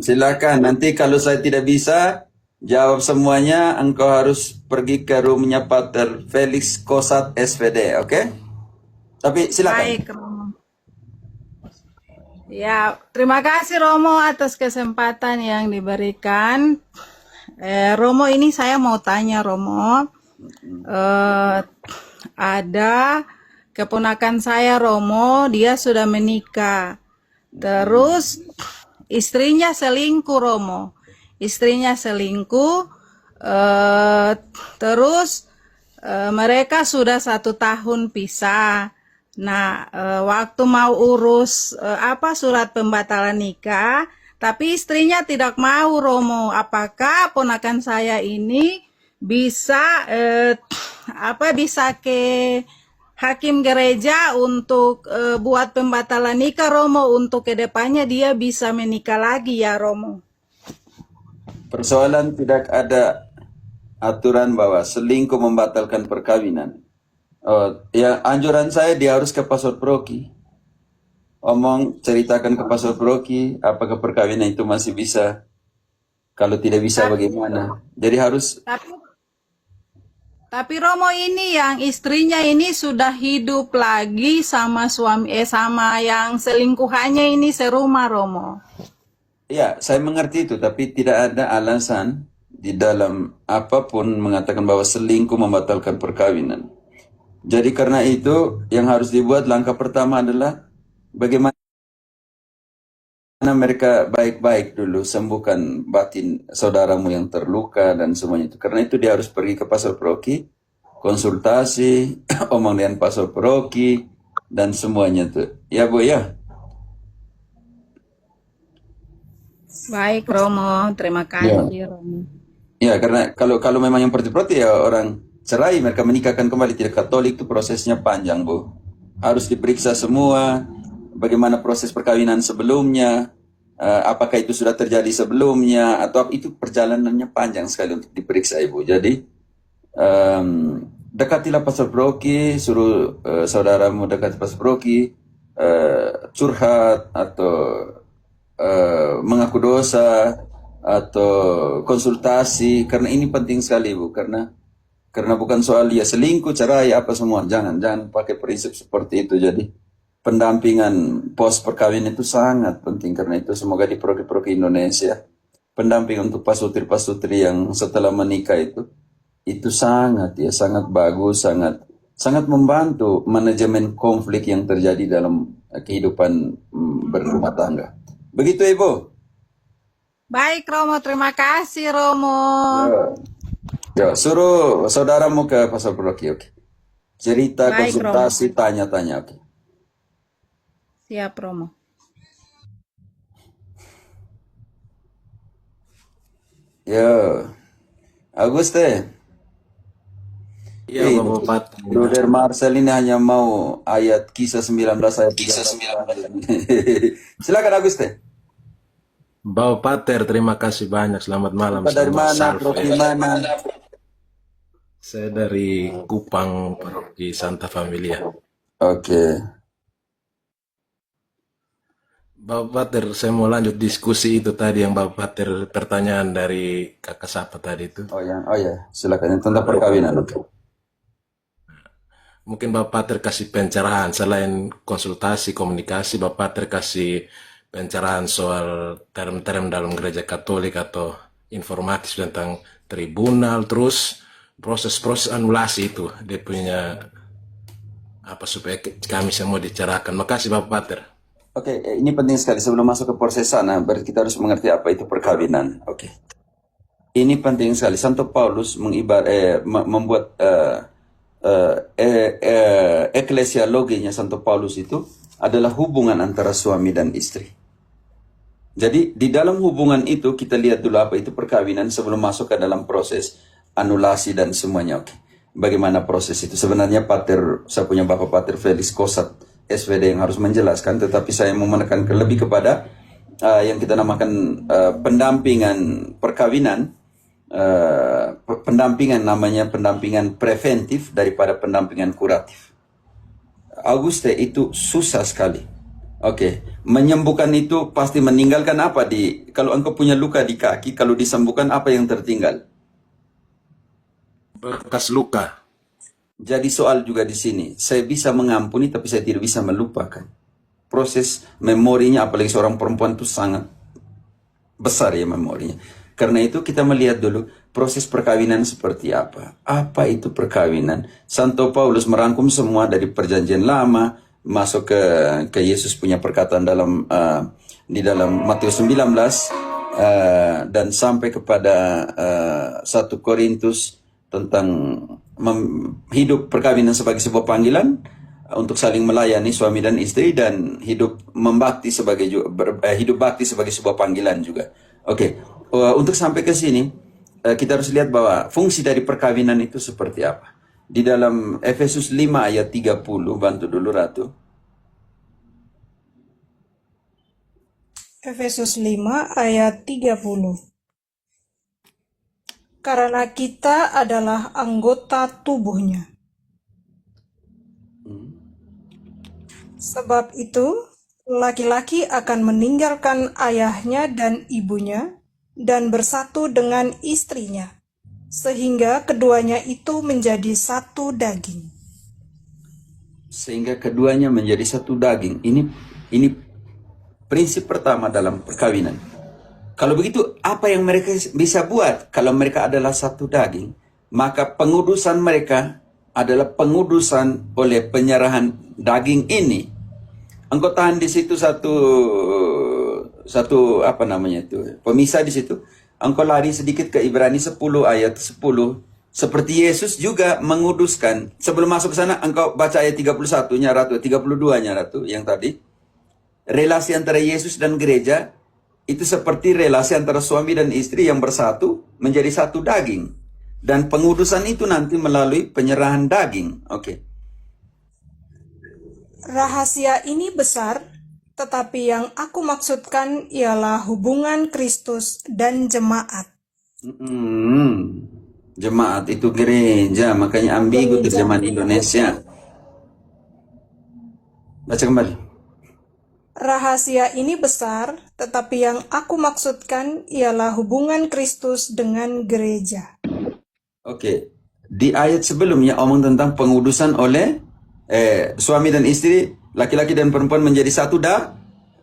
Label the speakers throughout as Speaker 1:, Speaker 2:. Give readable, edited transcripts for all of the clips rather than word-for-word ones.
Speaker 1: Silakan. Nanti kalau saya tidak bisa jawab semuanya, engkau harus pergi ke roomnya Pater Felix Kosat SVD, oke? Tapi silakan.
Speaker 2: Baik, Romo. Ya, terima kasih Romo atas kesempatan yang diberikan. Romo, ini saya mau tanya Romo. Eh, ada keponakan saya Romo, dia sudah menikah. Terus istrinya selingkuh Romo. Istrinya selingkuh. eh, terus mereka sudah 1 tahun pisah. Nah, waktu mau urus surat pembatalan nikah, tapi istrinya tidak mau Romo. Apakah ponakan saya ini bisa bisa ke hakim gereja untuk buat pembatalan nikah Romo, untuk kedepannya dia bisa menikah lagi ya Romo?
Speaker 1: Persoalan tidak ada aturan bahwa selingkuh membatalkan perkawinan. Oh, ya anjuran saya dia harus ke Pastor Proki. Ceritakan ke Pastor Proki apakah perkawinan itu masih bisa. Kalau tidak bisa
Speaker 2: Tapi,
Speaker 1: bagaimana? Jadi harus
Speaker 2: tapi Tapi Romo, ini yang istrinya ini sudah hidup lagi sama sama yang selingkuhannya ini serumah Romo.
Speaker 1: ya, saya mengerti itu, tapi tidak ada alasan di dalam apapun mengatakan bahwa selingkuh membatalkan perkawinan. Jadi karena itu yang harus dibuat langkah pertama adalah bagaimana mereka baik-baik dulu, sembuhkan batin saudaramu yang terluka dan semuanya itu. Karena itu dia harus pergi ke Pastor Proki, konsultasi, omong dengan Pastor Proki, dan semuanya itu. Ya Bu ya?
Speaker 2: Baik Romo, terima
Speaker 1: Ya.
Speaker 2: kasih Romo.
Speaker 1: Ya, karena kalau memang yang seperti ya orang cerai, mereka menikahkan kembali tidak Katolik itu prosesnya panjang, Bu. Harus diperiksa semua, bagaimana proses perkawinan sebelumnya, apakah itu sudah terjadi sebelumnya, atau itu perjalanannya panjang sekali untuk diperiksa, Ibu. Jadi, dekatilah Pastor Broki, suruh saudaramu dekati Pastor Broki, curhat, atau mengaku dosa, atau konsultasi, karena ini penting sekali Bu, karena bukan soal ya selingkuh, cerai apa semua, jangan pakai prinsip seperti itu. Jadi pendampingan pos perkawinan itu sangat penting, karena itu semoga di proki-proki Indonesia pendamping untuk pasutri-pasutri yang setelah menikah itu sangat bagus, sangat membantu manajemen konflik yang terjadi dalam kehidupan berumah tangga. Begitu Ibu.
Speaker 2: Baik Romo, terima kasih Romo.
Speaker 1: Ya, suruh saudaramu ke Pasar Proki, oke. Cerita,
Speaker 2: Baik Romo,
Speaker 1: konsultasi, tanya-tanya, oke.
Speaker 2: siap Romo.
Speaker 1: Ya, Aguste,
Speaker 3: Iya, Bapak.
Speaker 1: Brother Marcel ini hanya mau ayat kisah 19 ayat 3. Silakan Aguste.
Speaker 3: Bapak Pater, terima kasih banyak. Selamat malam.
Speaker 1: Dari
Speaker 3: Selamat
Speaker 1: mana,
Speaker 3: salve.
Speaker 1: Proki mana?
Speaker 3: Saya dari Kupang, Paroki Santa Familia.
Speaker 1: Oke.
Speaker 3: Bapak Pater, saya mau lanjut diskusi itu tadi yang Bapak Pater pertanyaan dari Kakak Sapa tadi itu.
Speaker 1: Oh ya, silakan. Tentang perkawinan, oke.
Speaker 3: Mungkin Bapak Pater kasih pencerahan selain konsultasi, komunikasi, Bapak Pater kasih pencerahan soal term-term dalam gereja Katolik atau informatif tentang tribunal, terus proses-proses anulasi itu dia punya apa supaya kami semua dicerahkan. Makasih Bapak Pater.
Speaker 1: Oke, ini penting sekali sebelum masuk ke proses sana, berarti kita harus mengerti apa itu perkawinan. Oke. Ini penting sekali. Santo Paulus membuat eklesiologinya Santo Paulus itu adalah hubungan antara suami dan istri. Jadi di dalam hubungan itu kita lihat dulu apa itu perkawinan sebelum masuk ke dalam proses anulasi dan semuanya. Oke. Bagaimana proses itu? Sebenarnya saya punya Bapak Pater Felix Kosat SVD yang harus menjelaskan, tetapi saya mau menekan lebih kepada yang kita namakan pendampingan perkawinan. Pendampingan namanya pendampingan preventif daripada pendampingan kuratif. Auguste, itu susah sekali. Oke, menyembuhkan itu pasti meninggalkan apa kalau engkau punya luka di kaki, kalau disembuhkan apa yang tertinggal?
Speaker 3: Bekas luka.
Speaker 1: Jadi soal juga di sini, saya bisa mengampuni tapi saya tidak bisa melupakan. Proses memorinya, apalagi seorang perempuan itu sangat besar ya memorinya. Karena itu kita melihat dulu proses perkawinan seperti apa. Apa itu perkawinan? Santo Paulus merangkum semua dari perjanjian lama, masuk ke Yesus punya perkataan di dalam Matius 19, dan sampai kepada 1 Korintus tentang hidup perkawinan sebagai sebuah panggilan untuk saling melayani suami dan istri, dan hidup membakti sebagai hidup bakti sebagai sebuah panggilan juga. Oke, untuk sampai ke sini kita harus lihat bahwa fungsi dari perkawinan itu seperti apa. Di dalam Efesus 5 ayat 30, bantu dulu Ratu.
Speaker 4: Efesus 5 ayat 30. Karena kita adalah anggota tubuhnya. Sebab itu, laki-laki akan meninggalkan ayahnya dan ibunya dan bersatu dengan istrinya, sehingga keduanya itu menjadi satu daging.
Speaker 1: Sehingga keduanya menjadi satu daging. Ini prinsip pertama dalam perkawinan. Kalau begitu, apa yang mereka bisa buat kalau mereka adalah satu daging? Maka pengudusan mereka adalah pengudusan oleh penyerahan daging ini. Engkau tahan di situ satu apa namanya itu, pemisah di situ. Engkau lari sedikit ke Ibrani 10 ayat 10. Seperti Yesus juga menguduskan. Sebelum masuk ke sana, engkau baca ayat 31-nya Ratu, 32-nya Ratu yang tadi. Relasi antara Yesus dan gereja itu seperti relasi antara suami dan istri yang bersatu menjadi satu daging. Dan pengudusan itu nanti melalui penyerahan daging. Oke.
Speaker 4: Rahasia ini besar, tetapi yang aku maksudkan ialah hubungan Kristus dan jemaat.
Speaker 1: Jemaat itu gereja, makanya ambigu terjemahan Indonesia. Baca kembali.
Speaker 4: Rahasia ini besar, tetapi yang aku maksudkan ialah hubungan Kristus dengan gereja.
Speaker 1: Oke, di ayat sebelumnya omong tentang pengudusan oleh suami dan istri, laki-laki dan perempuan menjadi satu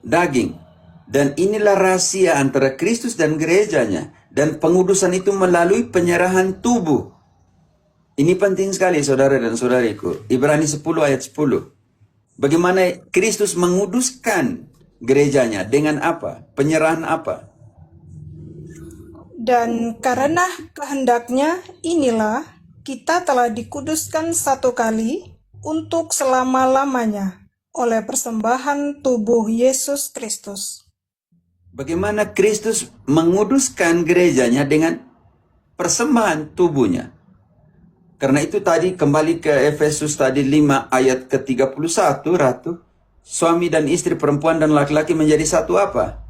Speaker 1: daging. Dan inilah rahasia antara Kristus dan gerejanya. Dan pengudusan itu melalui penyerahan tubuh. Ini penting sekali saudara dan saudariku. Ibrani 10 ayat 10. Bagaimana Kristus menguduskan gerejanya dengan apa? Penyerahan apa?
Speaker 4: Dan karena kehendaknya inilah kita telah dikuduskan satu kali untuk selama-lamanya oleh persembahan tubuh Yesus Kristus.
Speaker 1: Bagaimana Kristus menguduskan gerejanya dengan persembahan tubuhnya? Karena itu tadi kembali ke Efesus tadi 5 ayat ke-31 Ratu. Suami dan istri, perempuan dan laki-laki menjadi satu apa?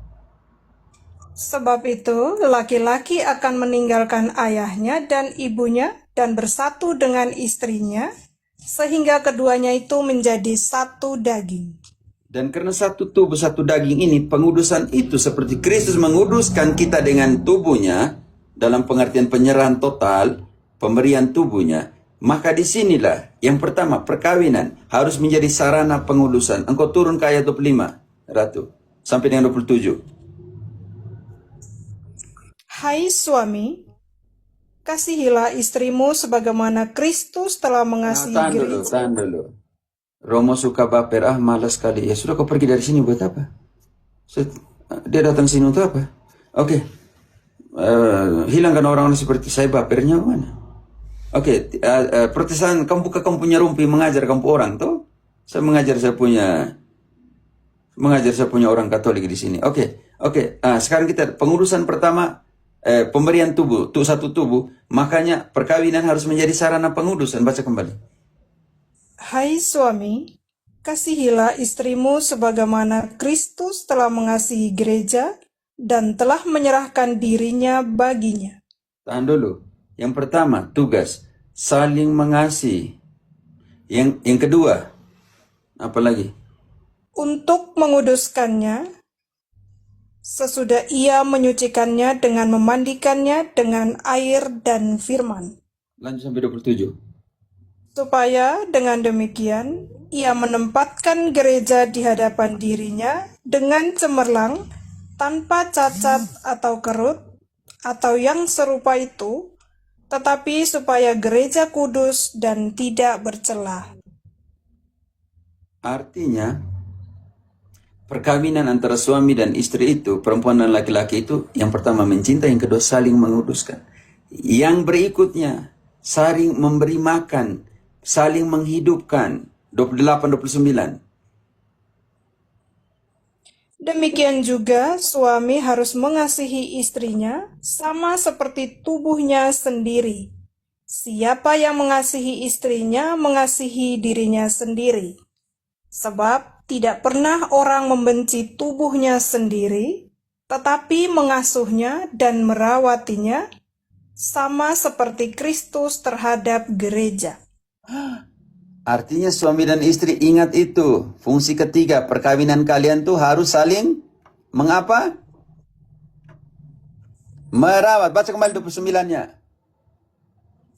Speaker 4: Sebab itu laki-laki akan meninggalkan ayahnya dan ibunya dan bersatu dengan istrinya, sehingga keduanya itu menjadi satu daging.
Speaker 1: Dan karena satu tubuh, satu daging ini, pengudusan itu seperti Kristus menguduskan kita dengan tubuhnya, dalam pengertian penyerahan total, pemberian tubuhnya, maka disinilah yang pertama perkawinan harus menjadi sarana pengudusan. Engkau turun ke ayat 25 Ratu sampai dengan 27.
Speaker 4: Hai suami, kasihilah istrimu sebagaimana Kristus telah mengasihi gereja.
Speaker 1: Tahan dulu. Romo suka baper, malas sekali. Ya sudah, kau pergi dari sini buat apa? Dia datang sini untuk apa? Oke. Hilangkan orang-orang seperti saya, bapernya mana? Oke, Protestan, kamu punya rumpi mengajar kamu orang tuh. Saya mengajar saya punya orang Katolik di sini. Oke. Sekarang kita pengurusan pertama, pemberian tubuh, satu tubuh. Makanya perkawinan harus menjadi sarana pengudusan. Baca kembali.
Speaker 4: Hai suami, kasihilah istrimu sebagaimana Kristus telah mengasihi gereja dan telah menyerahkan dirinya baginya.
Speaker 1: Tahan dulu. Yang pertama, tugas saling mengasihi. Yang kedua, apa lagi?
Speaker 4: untuk menguduskannya, sesudah ia menyucikannya dengan memandikannya dengan air dan firman,
Speaker 1: Lanjut sampai 27.
Speaker 4: supaya dengan demikian ia menempatkan gereja di hadapan dirinya dengan cemerlang, tanpa cacat atau kerut, atau yang serupa itu, tetapi supaya gereja kudus dan tidak bercela.
Speaker 1: Artinya, perkawinan antara suami dan istri itu, perempuan dan laki-laki itu, yang pertama mencinta, yang kedua saling menguduskan. Yang berikutnya, saling memberi makan, saling menghidupkan. 28-29.
Speaker 4: Demikian juga suami harus mengasihi istrinya sama seperti tubuhnya sendiri. Siapa yang mengasihi istrinya mengasihi dirinya sendiri. Sebab tidak pernah orang membenci tubuhnya sendiri, tetapi mengasuhnya dan merawatinya sama seperti Kristus terhadap gereja.
Speaker 1: Artinya suami dan istri ingat itu. Fungsi ketiga, perkawinan kalian tuh harus saling mengapa? Merawat. Baca kembali 29-nya.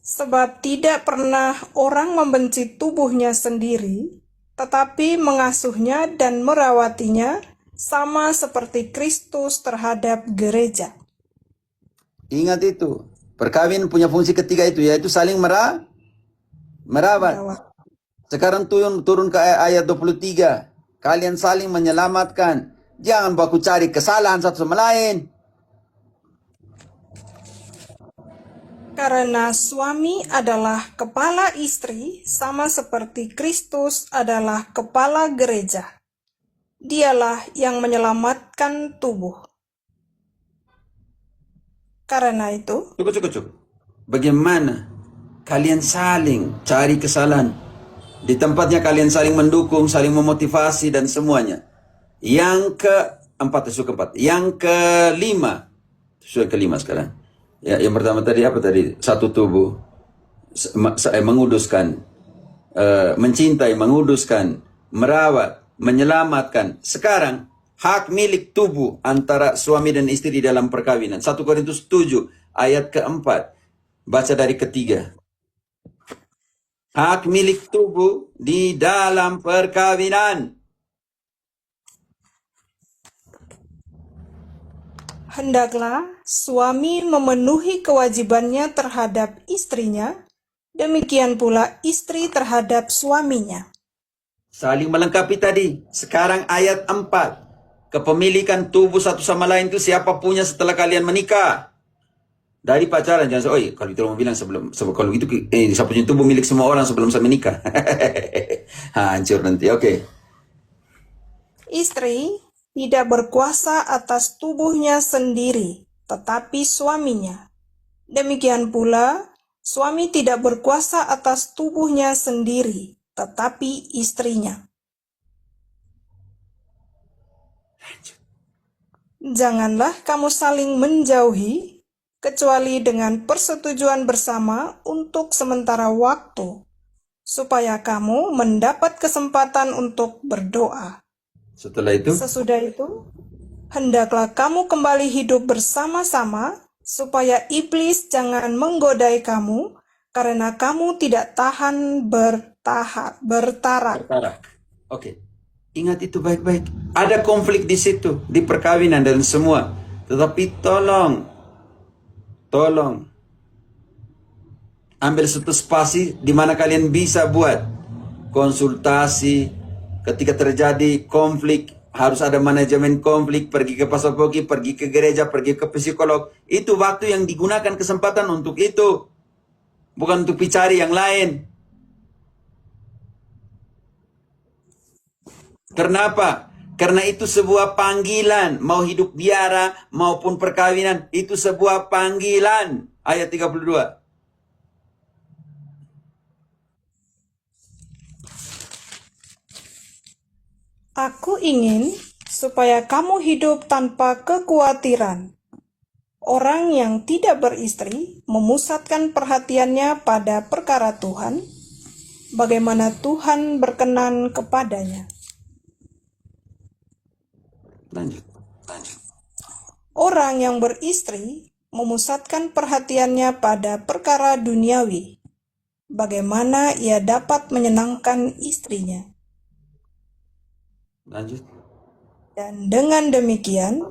Speaker 4: Sebab tidak pernah orang membenci tubuhnya sendiri, tetapi mengasuhnya dan merawatinya sama seperti Kristus terhadap gereja.
Speaker 1: Ingat itu. Perkawinan punya fungsi ketiga itu, yaitu saling merawat. Sekarang turun ke ayat 23. Kalian saling menyelamatkan. Jangan baku cari kesalahan satu sama lain.
Speaker 4: Karena suami adalah kepala istri, sama seperti Kristus adalah kepala gereja. Dialah yang menyelamatkan tubuh. Karena itu,
Speaker 1: Cukup. Bagaimana kalian saling cari kesalahan? Di tempatnya kalian saling mendukung, saling memotivasi dan semuanya. Yang keempat. Yang kelima. Sudah kelima sekarang. Ya, yang pertama tadi apa tadi? Satu tubuh. Menguduskan. Mencintai, menguduskan. Merawat, menyelamatkan. Sekarang, hak milik tubuh antara suami dan istri di dalam perkawinan. 1 Korintus 7 ayat keempat. Baca dari ketiga. Hak milik tubuh di dalam perkawinan.
Speaker 4: hendaklah suami memenuhi kewajibannya terhadap istrinya, demikian pula istri terhadap suaminya.
Speaker 1: Saling melengkapi tadi. Sekarang ayat 4. Kepemilikan tubuh satu sama lain itu siapa punya setelah kalian menikah. Dari pacaran, jangan kalau itu mau bilang sebelum kalau itu saya punya tubuh milik semua orang sebelum saya menikah. Hancur nanti. Oke.
Speaker 4: Istri tidak berkuasa atas tubuhnya sendiri, tetapi suaminya. Demikian pula, suami tidak berkuasa atas tubuhnya sendiri, tetapi istrinya. Janganlah kamu saling menjauhi, kecuali dengan persetujuan bersama untuk sementara waktu, supaya kamu mendapat kesempatan untuk berdoa.
Speaker 1: Setelah itu,
Speaker 4: Sesudah itu, hendaklah kamu kembali hidup bersama-sama, supaya iblis jangan menggodai kamu, karena kamu tidak tahan bertarak.
Speaker 1: bertarak. Oke. Ingat itu baik-baik. Ada konflik di situ, di perkawinan dan semua. Tetapi tolong ambil satu spasi di mana kalian bisa buat konsultasi. Ketika terjadi konflik, harus ada manajemen konflik, pergi ke pastor poki, pergi ke gereja, pergi ke psikolog. Itu waktu yang digunakan kesempatan untuk itu. Bukan untuk cari yang lain. Kenapa? Karena itu sebuah panggilan. Mau hidup biara maupun perkawinan, itu sebuah panggilan. Ayat 32.
Speaker 4: Aku ingin supaya kamu hidup tanpa kekhawatiran. Orang yang tidak beristri memusatkan perhatiannya pada perkara Tuhan, bagaimana Tuhan berkenan kepadanya.
Speaker 1: Lanjut.
Speaker 4: Orang yang beristri memusatkan perhatiannya pada perkara duniawi, bagaimana ia dapat menyenangkan istrinya.
Speaker 1: Lanjut.
Speaker 4: Dan dengan demikian,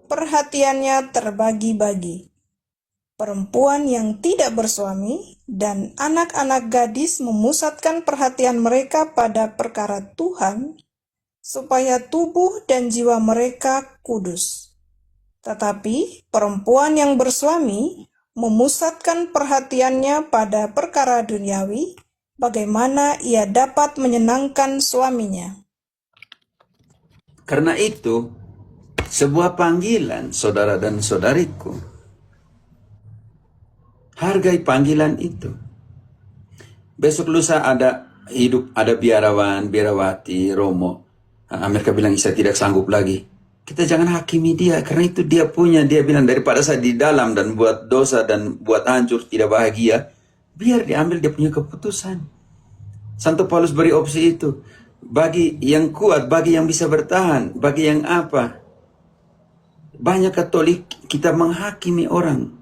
Speaker 4: perhatiannya terbagi-bagi. Perempuan yang tidak bersuami dan anak-anak gadis memusatkan perhatian mereka pada perkara Tuhan, supaya tubuh dan jiwa mereka kudus. Tetapi perempuan yang bersuami memusatkan perhatiannya pada perkara duniawi, bagaimana ia dapat menyenangkan suaminya.
Speaker 1: Karena itu, sebuah panggilan, saudara dan saudariku. Hargai panggilan itu. Besok lusa ada biarawan, biarawati, Romo. Mereka bilang, saya tidak sanggup lagi. Kita jangan hakimi dia, karena itu dia bilang, daripada saya di dalam dan buat dosa dan buat hancur, tidak bahagia, biar diambil dia punya keputusan. Santo Paulus beri opsi itu. Bagi yang kuat, bagi yang bisa bertahan, bagi yang apa. Banyak Katolik kita menghakimi orang.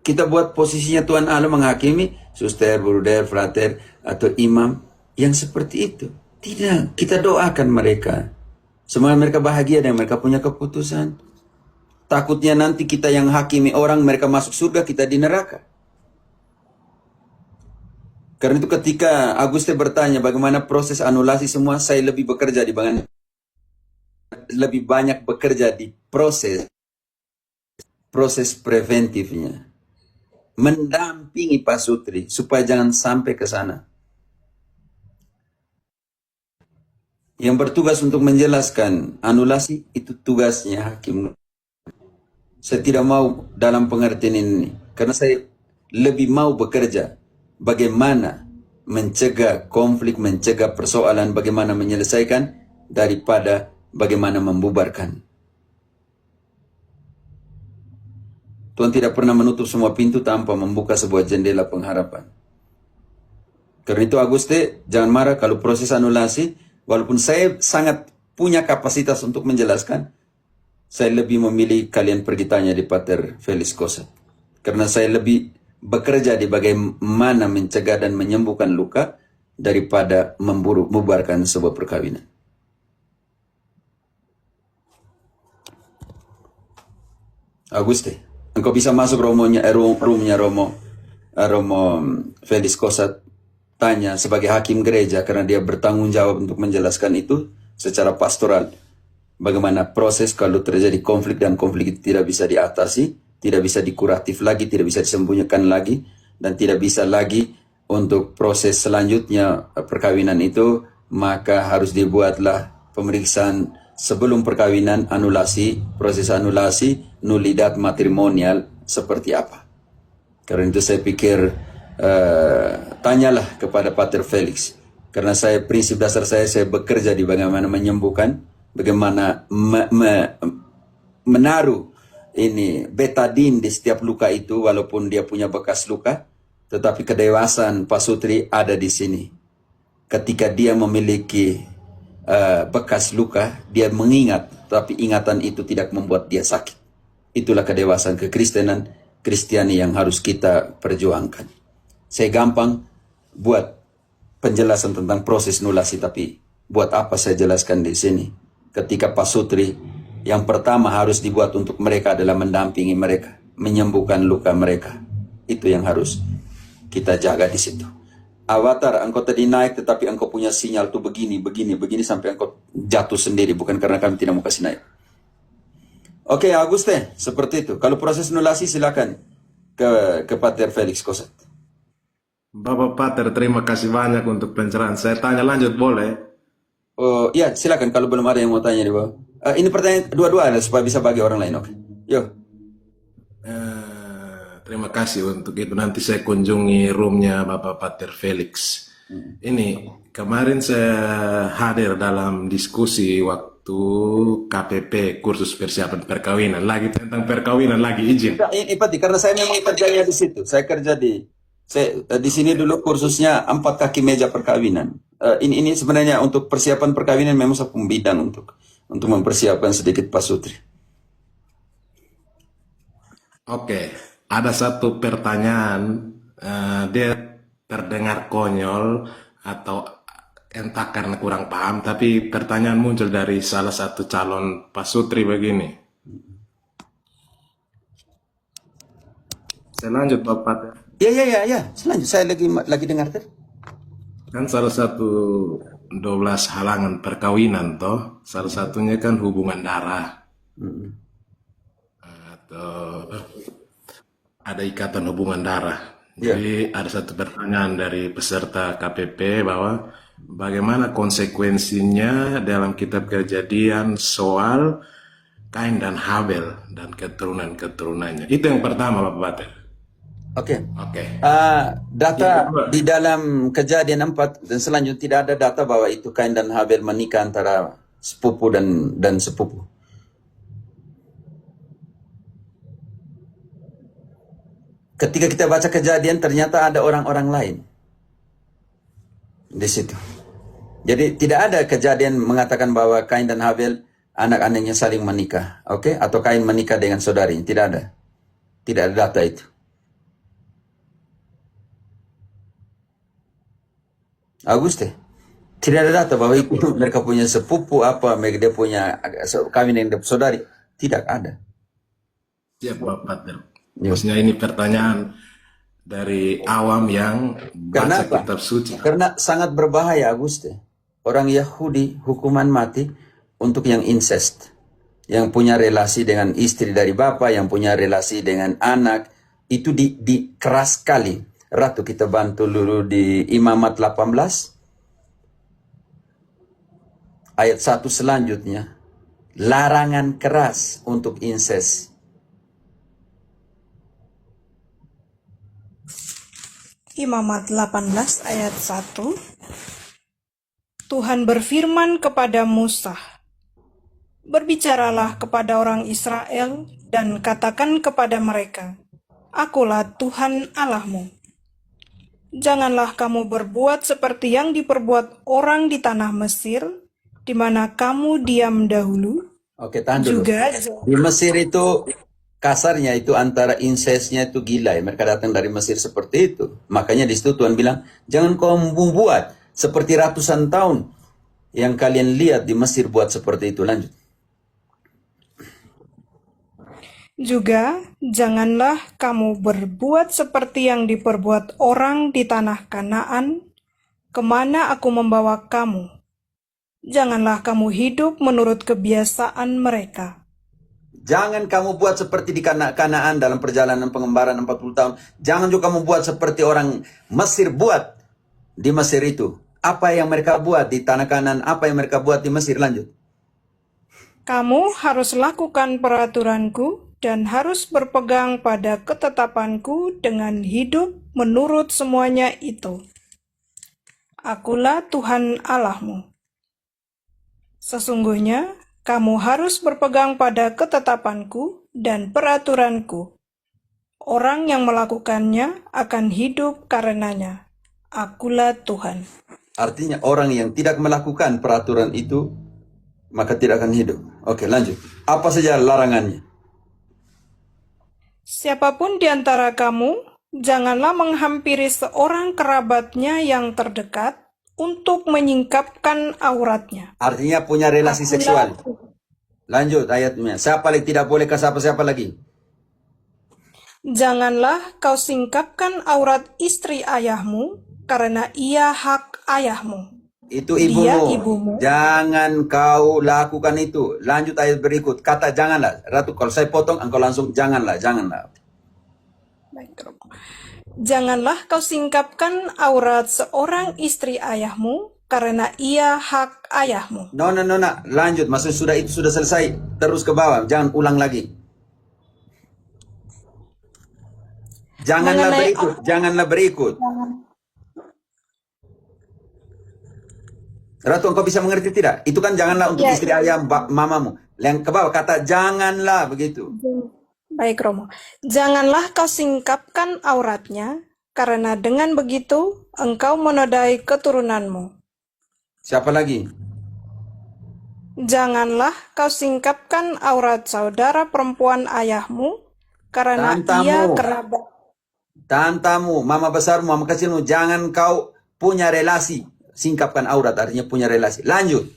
Speaker 1: Kita buat posisinya Tuhan Allah menghakimi suster, bruder, frater, atau imam yang seperti itu. Tidak, kita doakan mereka. Semoga mereka bahagia dan mereka punya keputusan. Takutnya nanti kita yang hakimi orang, mereka masuk surga, kita di neraka. Karena itu ketika Aguste bertanya bagaimana proses anulasi semua, saya lebih banyak bekerja di proses preventifnya. Mendampingi Pak Sutri supaya jangan sampai ke sana. Yang bertugas untuk menjelaskan anulasi itu tugasnya hakim. Saya tidak mau dalam pengertian ini, karena saya lebih mau bekerja bagaimana mencegah konflik, mencegah persoalan, bagaimana menyelesaikan daripada bagaimana membubarkan. Tuhan tidak pernah menutup semua pintu tanpa membuka sebuah jendela pengharapan. Karena itu Aguste, jangan marah kalau proses anulasi, walaupun saya sangat punya kapasitas untuk menjelaskan, saya lebih memilih kalian pergi tanya di Pater Felix Kosat. Karena saya lebih bekerja di bagaimana mencegah dan menyembuhkan luka daripada membubarkan sebuah perkawinan. Aguste, engkau bisa masuk roomnya Romo Felix Kosat, tanya sebagai hakim gereja, karena dia bertanggung jawab untuk menjelaskan itu secara pastoral. Bagaimana proses kalau terjadi konflik dan konflik itu tidak bisa diatasi, tidak bisa dikuratif lagi, tidak bisa disembunyikan lagi, dan tidak bisa lagi untuk proses selanjutnya perkawinan itu, maka harus dibuatlah pemeriksaan sebelum perkawinan, anulasi, proses anulasi, nulidat matrimonial seperti apa. Karena itu saya pikir tanyalah kepada Pater Felix. Karena prinsip dasar saya bekerja di bagaimana menyembuhkan, bagaimana menaruh ini betadin di setiap luka itu, walaupun dia punya bekas luka, tetapi kedewasaan Pak Sutri ada di sini. Ketika dia memiliki bekas luka, dia mengingat, tapi ingatan itu tidak membuat dia sakit. Itulah kedewasaan kekristenan, Kristiani yang harus kita perjuangkan. Saya gampang buat penjelasan tentang proses nulasi, tapi buat apa saya jelaskan di sini? Ketika Pak Sutri, yang pertama harus dibuat untuk mereka adalah mendampingi mereka, menyembuhkan luka mereka. Itu yang harus kita jaga di situ. Avatar, engkau tadi naik tetapi engkau punya sinyal tuh begini sampai engkau jatuh sendiri, bukan karena kami tidak mau kasih naik. Oke, Aguste, seperti itu. Kalau proses nulasi silakan ke Pater Felix Kosat.
Speaker 3: Bapak Pater, terima kasih banyak untuk pencerahan. Saya tanya lanjut, boleh?
Speaker 1: Oh, ya, silakan kalau belum ada yang mau tanya di bawah. Ini pertanyaan dua-dua supaya bisa bagi orang lain, oke? Yuk.
Speaker 3: Terima kasih untuk itu. Nanti saya kunjungi roomnya Bapak Pater Felix. Ini kemarin saya hadir dalam diskusi waktu KPP, kursus persiapan perkawinan, lagi tentang perkawinan, lagi izin.
Speaker 1: Ini Pati, karena saya memang kerjanya di situ. Saya kerja di sini dulu kursusnya 4 kaki meja perkawinan. Ini sebenarnya untuk persiapan perkawinan memang saya pembidang untuk untuk mempersiapkan sedikit Pak Sutri.
Speaker 3: Oke, ada satu pertanyaan, dia terdengar konyol atau entah karena kurang paham, tapi pertanyaan muncul dari salah satu calon Pak Sutri begini. Saya lanjut Bapak.
Speaker 1: Ya. Selanjutnya saya lagi dengar tadi.
Speaker 3: Kan salah satu 12 halangan perkawinan toh, salah satunya kan hubungan darah. Atau ada ikatan hubungan darah. Jadi ada satu pertanyaan dari peserta KPP bahwa bagaimana konsekuensinya dalam kitab Kejadian soal Kain dan Habel dan keturunan-keturunannya. Itu yang pertama Bapak Bater.
Speaker 1: Oke.
Speaker 3: Oke.
Speaker 1: Data di dalam Kejadian 4 dan selanjutnya tidak ada data bahwa itu Kain dan Habel menikah antara sepupu dan sepupu. Ketika kita baca Kejadian ternyata ada orang-orang lain di situ. Jadi tidak ada Kejadian mengatakan bahwa Kain dan Habel anak-anaknya saling menikah, oke? Atau Kain menikah dengan saudarinya, tidak ada. Tidak ada data itu. Aguste, tidak ada data bahwa itu mereka punya sepupu apa, mereka dia punya kawin dengan saudari, tidak ada.
Speaker 3: Siap Bapak Bater. Maksudnya ini pertanyaan dari awam yang baca
Speaker 1: Kenapa?
Speaker 3: kitab suci.
Speaker 1: Karena sangat berbahaya, Aguste. Orang Yahudi hukuman mati untuk yang incest, yang punya relasi dengan istri dari bapak, yang punya relasi dengan anak, itu di keras sekali. Ratu, kita bantu dulu di Imamat 18 ayat 1 selanjutnya. Larangan keras untuk incest.
Speaker 4: Imamat 18 ayat 1. Tuhan berfirman kepada Musa, "Berbicaralah kepada orang Israel dan katakan kepada mereka, Akulah Tuhan Allahmu. Janganlah kamu berbuat seperti yang diperbuat orang di tanah Mesir, di mana kamu diam dahulu.
Speaker 1: Oke, tahan dulu.
Speaker 4: Juga
Speaker 1: Di Mesir itu kasarnya itu antara incestnya itu gila ya. Mereka datang dari Mesir seperti itu. Makanya di situ Tuhan bilang, jangan kau membuat seperti ratusan tahun yang kalian lihat di Mesir buat seperti itu. Lanjut.
Speaker 4: Juga, janganlah kamu berbuat seperti yang diperbuat orang di tanah Kanaan, kemana aku membawa kamu. Janganlah kamu hidup menurut kebiasaan mereka.
Speaker 1: Jangan kamu buat seperti di Kanaan dalam perjalanan pengembaraan 40 tahun. Jangan juga kamu buat seperti orang Mesir buat di Mesir itu. Apa yang mereka buat di tanah Kanaan, apa yang mereka buat di Mesir. Lanjut.
Speaker 4: Kamu harus lakukan peraturanku dan harus berpegang pada ketetapanku dengan hidup menurut semuanya itu. Akulah Tuhan Allahmu. Sesungguhnya, kamu harus berpegang pada ketetapanku dan peraturanku. Orang yang melakukannya akan hidup karenanya. Akulah Tuhan.
Speaker 1: Artinya orang yang tidak melakukan peraturan itu, maka tidak akan hidup. Oke, lanjut. Apa saja larangannya?
Speaker 4: Siapapun di antara kamu, janganlah menghampiri seorang kerabatnya yang terdekat untuk menyingkapkan auratnya.
Speaker 1: Artinya punya relasi seksual. Lanjut ayatnya. Siapa lagi tidak boleh ke siapa lagi?
Speaker 4: Janganlah kau singkapkan aurat istri ayahmu, karena ia hak ayahmu.
Speaker 1: Itu
Speaker 4: Dia
Speaker 1: ibumu.
Speaker 4: ibumu.
Speaker 1: Jangan kau lakukan itu. Lanjut ayat berikut. Kata janganlah. Ratu, kalau saya potong, engkau langsung janganlah.
Speaker 4: Baik, Romo. Janganlah kau singkapkan aurat seorang istri ayahmu, karena ia hak ayahmu.
Speaker 1: No. Lanjut. Maksudnya itu sudah selesai. Terus ke bawah. Jangan ulang lagi. Janganlah berikut. Ratu, engkau bisa mengerti tidak? Itu kan janganlah untuk istri ayah mamamu. Yang ke bawah kata janganlah begitu.
Speaker 4: Baik, Romo. Janganlah kau singkapkan auratnya, karena dengan begitu engkau menodai keturunanmu.
Speaker 1: Siapa lagi?
Speaker 4: Janganlah kau singkapkan aurat saudara perempuan ayahmu, karena ia
Speaker 1: Tantamu,
Speaker 4: kerabat.
Speaker 1: tantamu, mama besarmu, mama kecilmu, jangan kau punya relasi. Singkapkan aurat artinya punya relasi. Lanjut.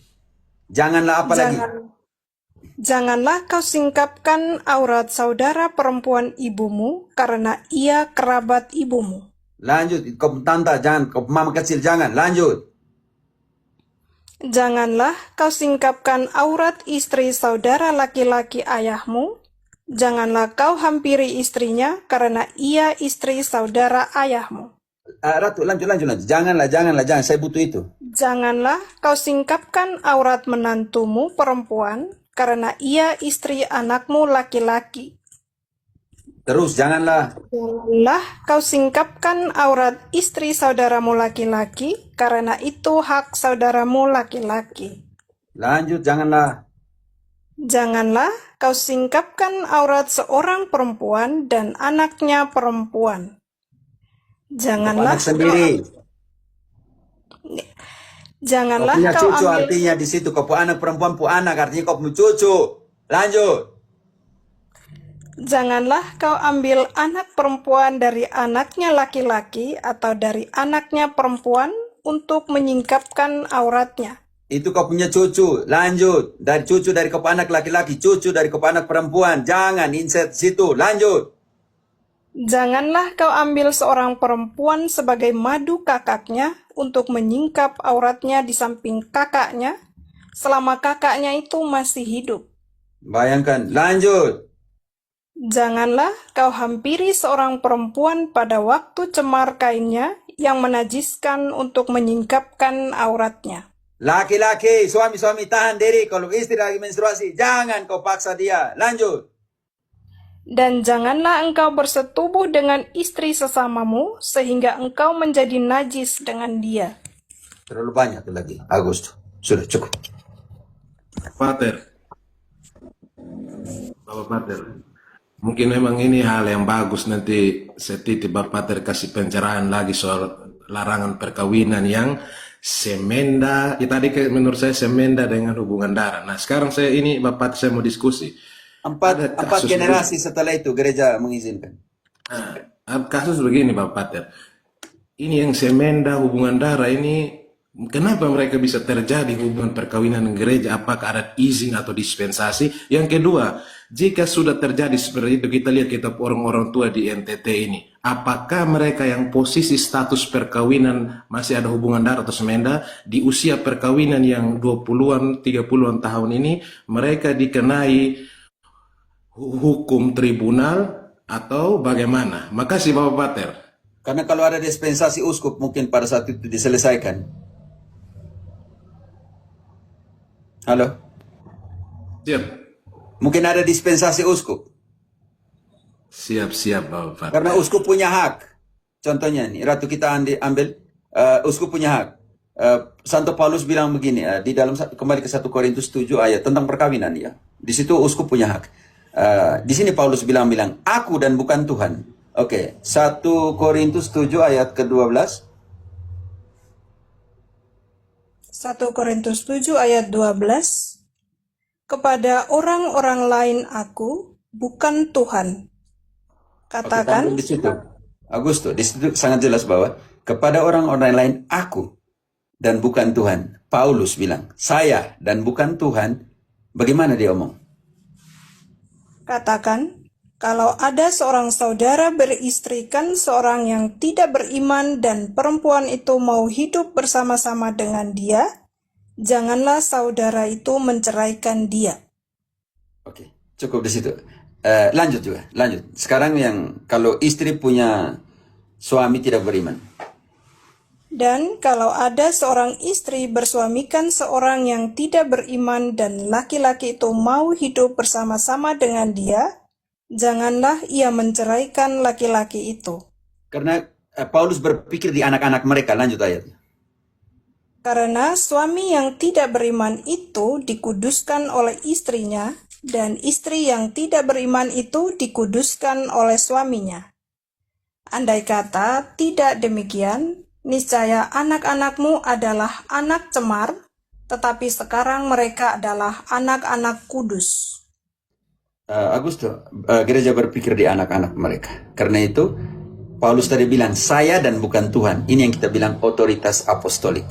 Speaker 1: Janganlah apa lagi?
Speaker 4: Janganlah kau singkapkan aurat saudara perempuan ibumu, karena ia kerabat ibumu.
Speaker 1: Lanjut. Kau tanta, jangan. Kau mama kecil, jangan. Lanjut.
Speaker 4: Janganlah kau singkapkan aurat istri saudara laki-laki ayahmu. Janganlah kau hampiri istrinya, karena ia istri saudara ayahmu.
Speaker 1: Ratu, lanjut. Jangan. Saya butuh itu.
Speaker 4: Janganlah kau singkapkan aurat menantumu perempuan, karena ia istri anakmu laki-laki.
Speaker 1: Terus, janganlah.
Speaker 4: Janganlah kau singkapkan aurat istri saudaramu laki-laki, karena itu hak saudaramu laki-laki.
Speaker 1: Lanjut, janganlah.
Speaker 4: Janganlah kau singkapkan aurat seorang perempuan dan anaknya perempuan. Janganlah
Speaker 1: Anak sendiri.
Speaker 4: Janganlah
Speaker 1: Kau punya
Speaker 4: kau
Speaker 1: cucu
Speaker 4: ambil
Speaker 1: artinya di situ. Kau punya anak perempuan, punya anak artinya kau punya cucu. Lanjut.
Speaker 4: Janganlah kau ambil anak perempuan dari anaknya laki-laki atau dari anaknya perempuan untuk menyingkapkan auratnya.
Speaker 1: Itu kau punya cucu. Lanjut. Dari cucu dari kau punya anak laki-laki, cucu dari kau punya anak perempuan. Jangan insert situ. Lanjut.
Speaker 4: Janganlah kau ambil seorang perempuan sebagai madu kakaknya untuk menyingkap auratnya di samping kakaknya, selama kakaknya itu masih hidup.
Speaker 1: Bayangkan. Lanjut.
Speaker 4: Janganlah kau hampiri seorang perempuan pada waktu cemar kainnya yang menajiskan untuk menyingkapkan auratnya.
Speaker 1: Laki-laki, suami-suami tahan diri. Kalau istri lagi menstruasi, jangan kau paksa dia. Lanjut.
Speaker 4: Dan janganlah engkau bersetubuh dengan istri sesamamu, sehingga engkau menjadi najis dengan dia.
Speaker 1: Terlalu banyak lagi. Agustus. Sudah cukup.
Speaker 3: Pater, Bapak Pater, mungkin memang ini hal yang bagus nanti setiti Bapak Pater kasih pencerahan lagi soal larangan perkawinan yang semenda, ya tadi menurut saya semenda dengan hubungan darah. Nah sekarang Bapak Pater saya mau diskusi. Ada
Speaker 1: Empat
Speaker 3: kasus
Speaker 1: generasi setelah itu gereja mengizinkan.
Speaker 3: kasus begini Bapak Pater, ini yang semenda hubungan darah ini, kenapa mereka bisa terjadi hubungan perkawinan di gereja? Apakah ada izin atau dispensasi? Yang kedua, jika sudah terjadi seperti itu, kita lihat kita orang-orang tua di NTT ini, apakah mereka yang posisi status perkawinan masih ada hubungan darah atau semenda, di usia perkawinan yang 20-an, 30-an tahun ini, mereka dikenai hukum tribunal atau bagaimana? Makasih Bapak Pater.
Speaker 1: Karena kalau ada dispensasi uskup mungkin pada saat itu diselesaikan. Halo?
Speaker 3: Siap.
Speaker 1: Mungkin ada dispensasi uskup.
Speaker 3: Siap Bapak Pater.
Speaker 1: Karena uskup punya hak. Contohnya nih, Ratu kita ambil, uskup punya hak. Santo Paulus bilang begini, di dalam kembali ke 1 Korintus 7 ayat tentang perkawinan ya. Di situ uskup punya hak. Di sini Paulus bilang, aku dan bukan Tuhan. Oke, 1 Korintus 7 ayat ke-12.
Speaker 4: 1 Korintus 7 ayat 12. Kepada orang-orang lain aku, bukan Tuhan. Katakan,
Speaker 1: Oke, di situ. Agustus, di situ sangat jelas bahwa kepada orang-orang lain aku dan bukan Tuhan. Paulus bilang, saya dan bukan Tuhan. Bagaimana dia omong?
Speaker 4: katakan, kalau ada seorang saudara beristrikan seorang yang tidak beriman dan perempuan itu mau hidup bersama-sama dengan dia, janganlah saudara itu menceraikan dia.
Speaker 1: Oke, cukup di situ. Lanjut. Sekarang yang kalau istri punya suami tidak beriman.
Speaker 4: Dan kalau ada seorang istri bersuamikan seorang yang tidak beriman dan laki-laki itu mau hidup bersama-sama dengan dia, janganlah ia menceraikan laki-laki itu.
Speaker 1: Karena Paulus berpikir di anak-anak mereka. Lanjut ayat.
Speaker 4: Karena suami yang tidak beriman itu dikuduskan oleh istrinya, dan istri yang tidak beriman itu dikuduskan oleh suaminya. Andai kata tidak demikian, niscaya anak-anakmu adalah anak cemar, tetapi sekarang mereka adalah anak-anak kudus.
Speaker 1: Augusto, gereja berpikir di anak-anak mereka. Karena itu, Paulus tadi bilang, saya dan bukan Tuhan. Ini yang kita bilang otoritas apostolik.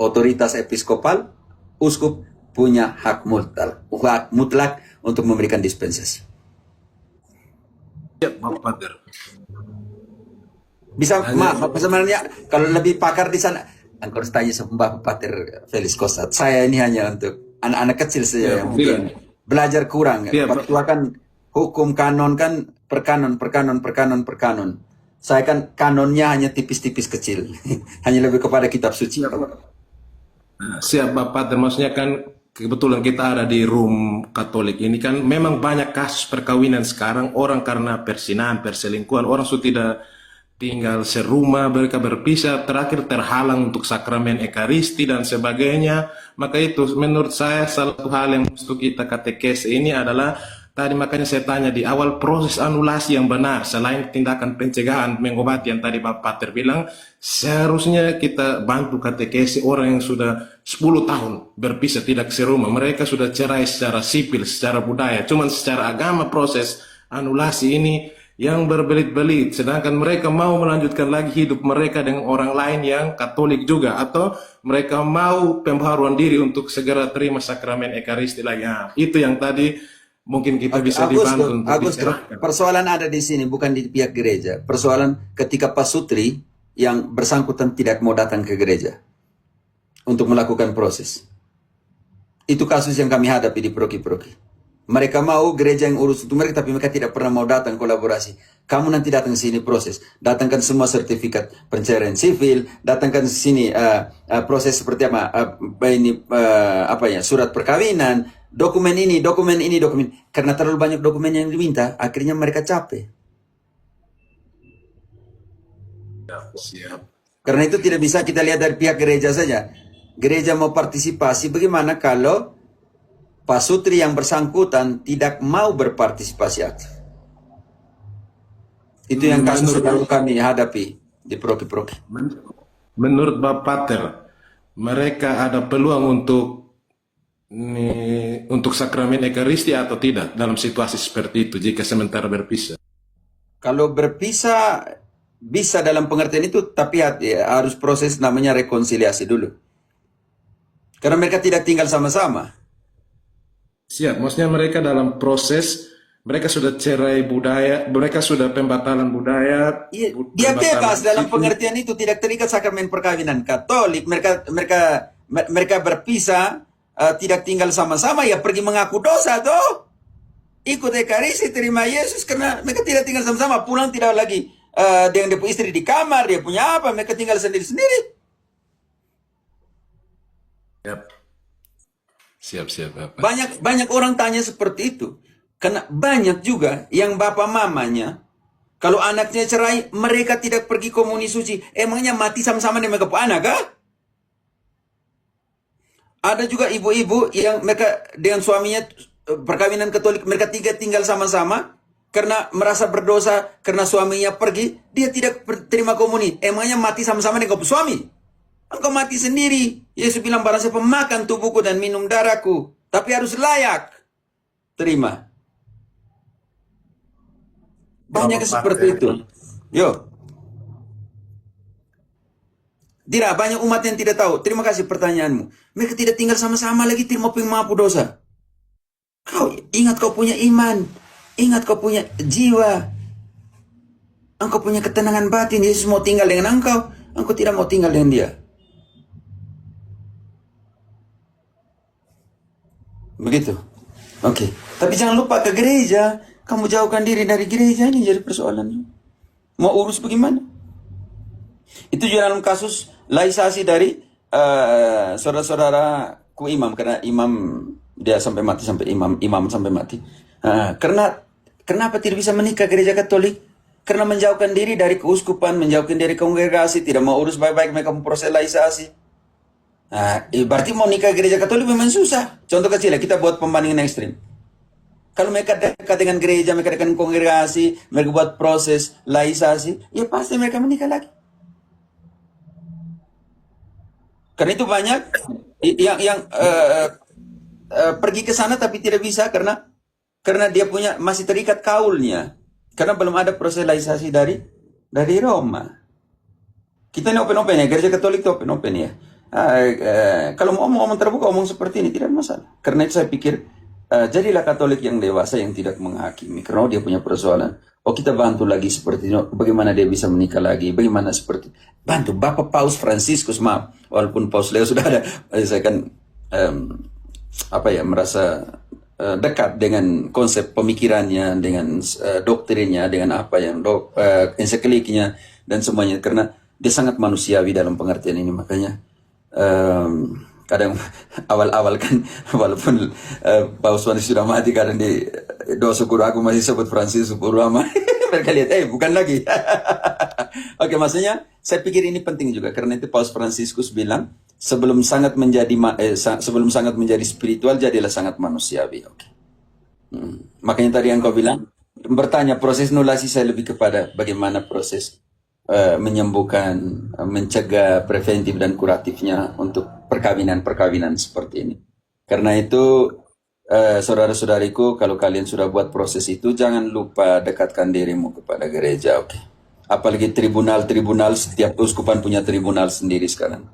Speaker 1: Otoritas episkopal, uskup punya hak mutlak untuk memberikan dispensasi.
Speaker 3: Siap, Bapak Pater.
Speaker 1: Bisa, maaf, sebenarnya kalau lebih pakar di sana, engkau harus tanya sama Bapak Pater Felix Kostat. Saya ini hanya untuk anak-anak kecil saja yang mungkin belajar kurang. Waktu kan hukum kanon kan perkanon. Saya kan kanonnya hanya tipis-tipis kecil. Hanya lebih kepada kitab suci.
Speaker 3: Siap Bapak Pater, maksudnya kan kebetulan kita ada di room Katolik ini kan memang banyak kasus perkawinan sekarang, orang karena persinahan, perselingkuhan, orang sudah tidak tinggal serumah, mereka berpisah, terakhir terhalang untuk sakramen ekaristi dan sebagainya. Maka itu menurut saya salah satu hal yang mesti kita katekes ini adalah tadi, makanya saya tanya di awal, proses anulasi yang benar selain tindakan pencegahan mengobati yang tadi Bapak Pater bilang, seharusnya kita bantu katekesi orang yang sudah 10 tahun berpisah tidak serumah, mereka sudah cerai secara sipil, secara budaya, cuman secara agama proses anulasi ini yang berbelit-belit, sedangkan mereka mau melanjutkan lagi hidup mereka dengan orang lain yang Katolik juga, atau mereka mau pembaharuan diri untuk segera terima sakramen ekaristi lagi. Nah, itu yang tadi mungkin kita bisa dibantu untuk dicerahkan.
Speaker 1: Persoalan ada di sini, bukan di pihak gereja. Persoalan ketika pasutri yang bersangkutan tidak mau datang ke gereja untuk melakukan proses. Itu kasus yang kami hadapi di proki-proki. Mereka mau gereja yang urus untuk mereka, tapi mereka tidak pernah mau datang kolaborasi. Kamu nanti datang sini proses, datangkan semua sertifikat pencairan sivil, datangkan sini proses seperti surat perkawinan, dokumen ini. Karena terlalu banyak dokumen yang diminta, akhirnya mereka capek.
Speaker 3: Siap.
Speaker 1: Karena itu tidak bisa kita lihat dari pihak gereja saja. Gereja mau partisipasi, bagaimana kalau pasutri yang bersangkutan tidak mau berpartisipasi aktif? Itu yang kasus yang kami hadapi di proki-proki.
Speaker 3: Menurut Bapak Pater, mereka ada peluang untuk sakramen ekaristi atau tidak dalam situasi seperti itu jika sementara berpisah?
Speaker 1: Kalau berpisah bisa dalam pengertian itu, tapi harus proses namanya rekonsiliasi dulu. Karena mereka tidak tinggal sama-sama.
Speaker 3: Siap, maksudnya mereka dalam proses, mereka sudah cerai budaya, mereka sudah pembatalan budaya.
Speaker 1: Iya, dia bebas dalam pengertian itu, tidak terikat sakramen perkawinan Katolik. Mereka berpisah, tidak tinggal sama-sama, ya pergi mengaku dosa toh. Ikut ekaristi, terima Yesus, karena mereka tidak tinggal sama-sama. Pulang tidak lagi dengan dia punya istri di kamar, dia punya apa, mereka tinggal sendiri-sendiri.
Speaker 3: Siap, Bapak.
Speaker 1: Banyak orang tanya seperti itu. Karena banyak juga yang bapak mamanya, kalau anaknya cerai, mereka tidak pergi komuni suci. Emangnya mati sama-sama dengan anak, kah? Ada juga ibu-ibu yang mereka dengan suaminya perkawinan Katolik, mereka tinggal sama-sama karena merasa berdosa karena suaminya pergi, dia tidak terima komuni. Emangnya mati sama-sama dengan suami? Engkau mati sendiri. Yesus bilang, barang siapa makan tubuhku dan minum darahku, tapi harus layak terima. Banyak seperti itu. Yo. Tidak, banyak umat yang tidak tahu. Terima kasih pertanyaanmu. Mereka tidak tinggal sama-sama lagi terima pengaku dosa. Kau ingat kau punya iman. Ingat kau punya jiwa. Engkau punya ketenangan batin. Yesus mau tinggal dengan engkau. Engkau tidak mau tinggal dengan dia. Begitu. Oke. Tapi jangan lupa ke gereja. Kamu jauhkan diri dari gereja, ini jadi persoalan. Mau urus bagaimana? Itu juga dalam kasus laisasi dari saudara-saudaraku imam. Karena imam dia sampai mati, imam sampai mati. Kenapa tidak bisa menikah gereja Katolik? Karena menjauhkan diri dari keuskupan, menjauhkan diri kongregasi, tidak mau urus baik-baik, mereka memproses laisasi. Berarti mau nikah gereja Katolik memang susah. Contoh kecil, kita buat pembandingan ekstrim. Kalau mereka dekat dengan gereja, mereka dekat dengan kongregasi, mereka buat proses laisasi, ya pasti mereka menikah lagi. Karena itu banyak yang pergi ke sana tapi tidak bisa karena dia masih terikat kaulnya. Karena belum ada proselytisasi dari Roma. Kita ini open-open ya, gereja Katolik itu open-open ya. Kalau mau omong terbuka, omong seperti ini tidak ada masalah. Karena itu saya pikir jadilah Katolik yang dewasa yang tidak menghakimi. Karena dia punya persoalan. Oh, kita bantu lagi seperti ini. Bagaimana dia bisa menikah lagi? Bagaimana seperti bantu Bapak Paus Fransiskus, maaf, walaupun Paus Leo sudah ada, saya kan merasa dekat dengan konsep pemikirannya, dengan doktrinnya, dengan apa yang ensikliknya dan semuanya, karena dia sangat manusiawi dalam pengertian ini. Makanya kadang awal-awal kan walaupun Paus Fransiskus sudah mati, kadang di dosa guru aku masih sebut Fransiskus Purwama. Mereka lihat, bukan lagi. Oke, maksudnya saya pikir ini penting juga karena itu Paus Fransiskus bilang sebelum sangat menjadi spiritual, jadilah sangat manusiawi. Oke. Makanya tadi yang kau bilang bertanya proses nulasi, saya lebih kepada bagaimana proses menyembuhkan, mencegah preventif dan kuratifnya untuk perkawinan seperti ini. Karena itu saudara-saudariku, kalau kalian sudah buat proses itu, jangan lupa dekatkan dirimu kepada gereja, oke? Apalagi tribunal, setiap uskupan punya tribunal sendiri sekarang.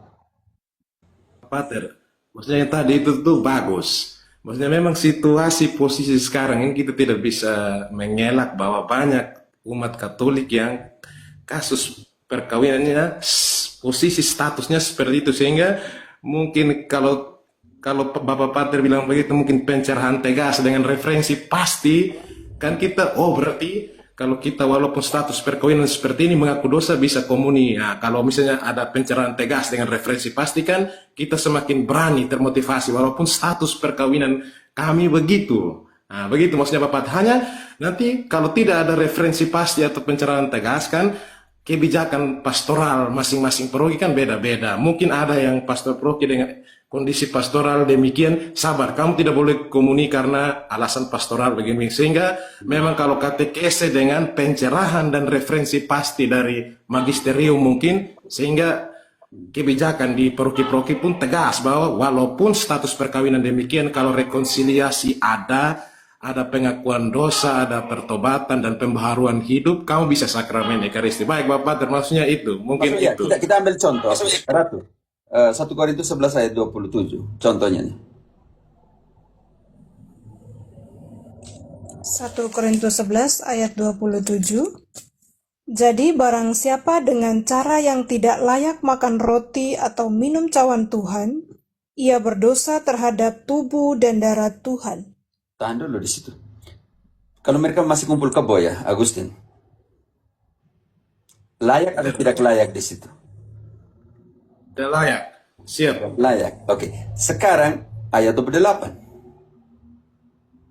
Speaker 3: Pater, maksudnya yang tadi itu tuh bagus. Maksudnya memang situasi posisi sekarang ini kita tidak bisa mengelak bahwa banyak umat Katolik yang kasus perkawinannya posisi statusnya seperti itu, sehingga mungkin kalau Bapak Pater bilang begitu, mungkin pencerahan tegas dengan referensi pasti, kan kita, berarti kalau kita walaupun status perkawinan seperti ini mengaku dosa bisa komuni. Nah, kalau misalnya ada pencerahan tegas dengan referensi pasti, kan kita semakin berani, termotivasi, walaupun status perkawinan kami begitu. Nah, begitu maksudnya Bapak. Hanya nanti kalau tidak ada referensi pasti atau pencerahan tegas, kan kebijakan pastoral masing-masing paroki kan beda-beda. Mungkin ada yang pastor paroki dengan kondisi pastoral demikian, sabar, kamu tidak boleh komuni karena alasan pastoral begini. Sehingga memang kalau katekese dengan pencerahan dan referensi pasti dari magisterium mungkin, sehingga kebijakan di paroki-paroki pun tegas bahwa walaupun status perkawinan demikian, kalau rekonsiliasi ada pengakuan dosa, ada pertobatan dan pembaharuan hidup, kamu bisa sakramen Ekaristi. Baik Bapak, termasuknya itu, mungkin
Speaker 1: Maksudnya,
Speaker 3: itu.
Speaker 1: kita ambil contoh, Ratu. 1 Korintus 11 ayat 27, contohnya nih.
Speaker 4: 1 Korintus 11 ayat 27. Jadi barang siapa dengan cara yang tidak layak makan roti atau minum cawan Tuhan, ia berdosa terhadap tubuh dan darah Tuhan.
Speaker 1: Tahan dulu di situ. Kalau mereka masih kumpul kebo ya, Agustin. Layak atau tidak layak di situ?
Speaker 3: Tidak layak. Siap.
Speaker 1: Layak. Oke. Sekarang ayat 28.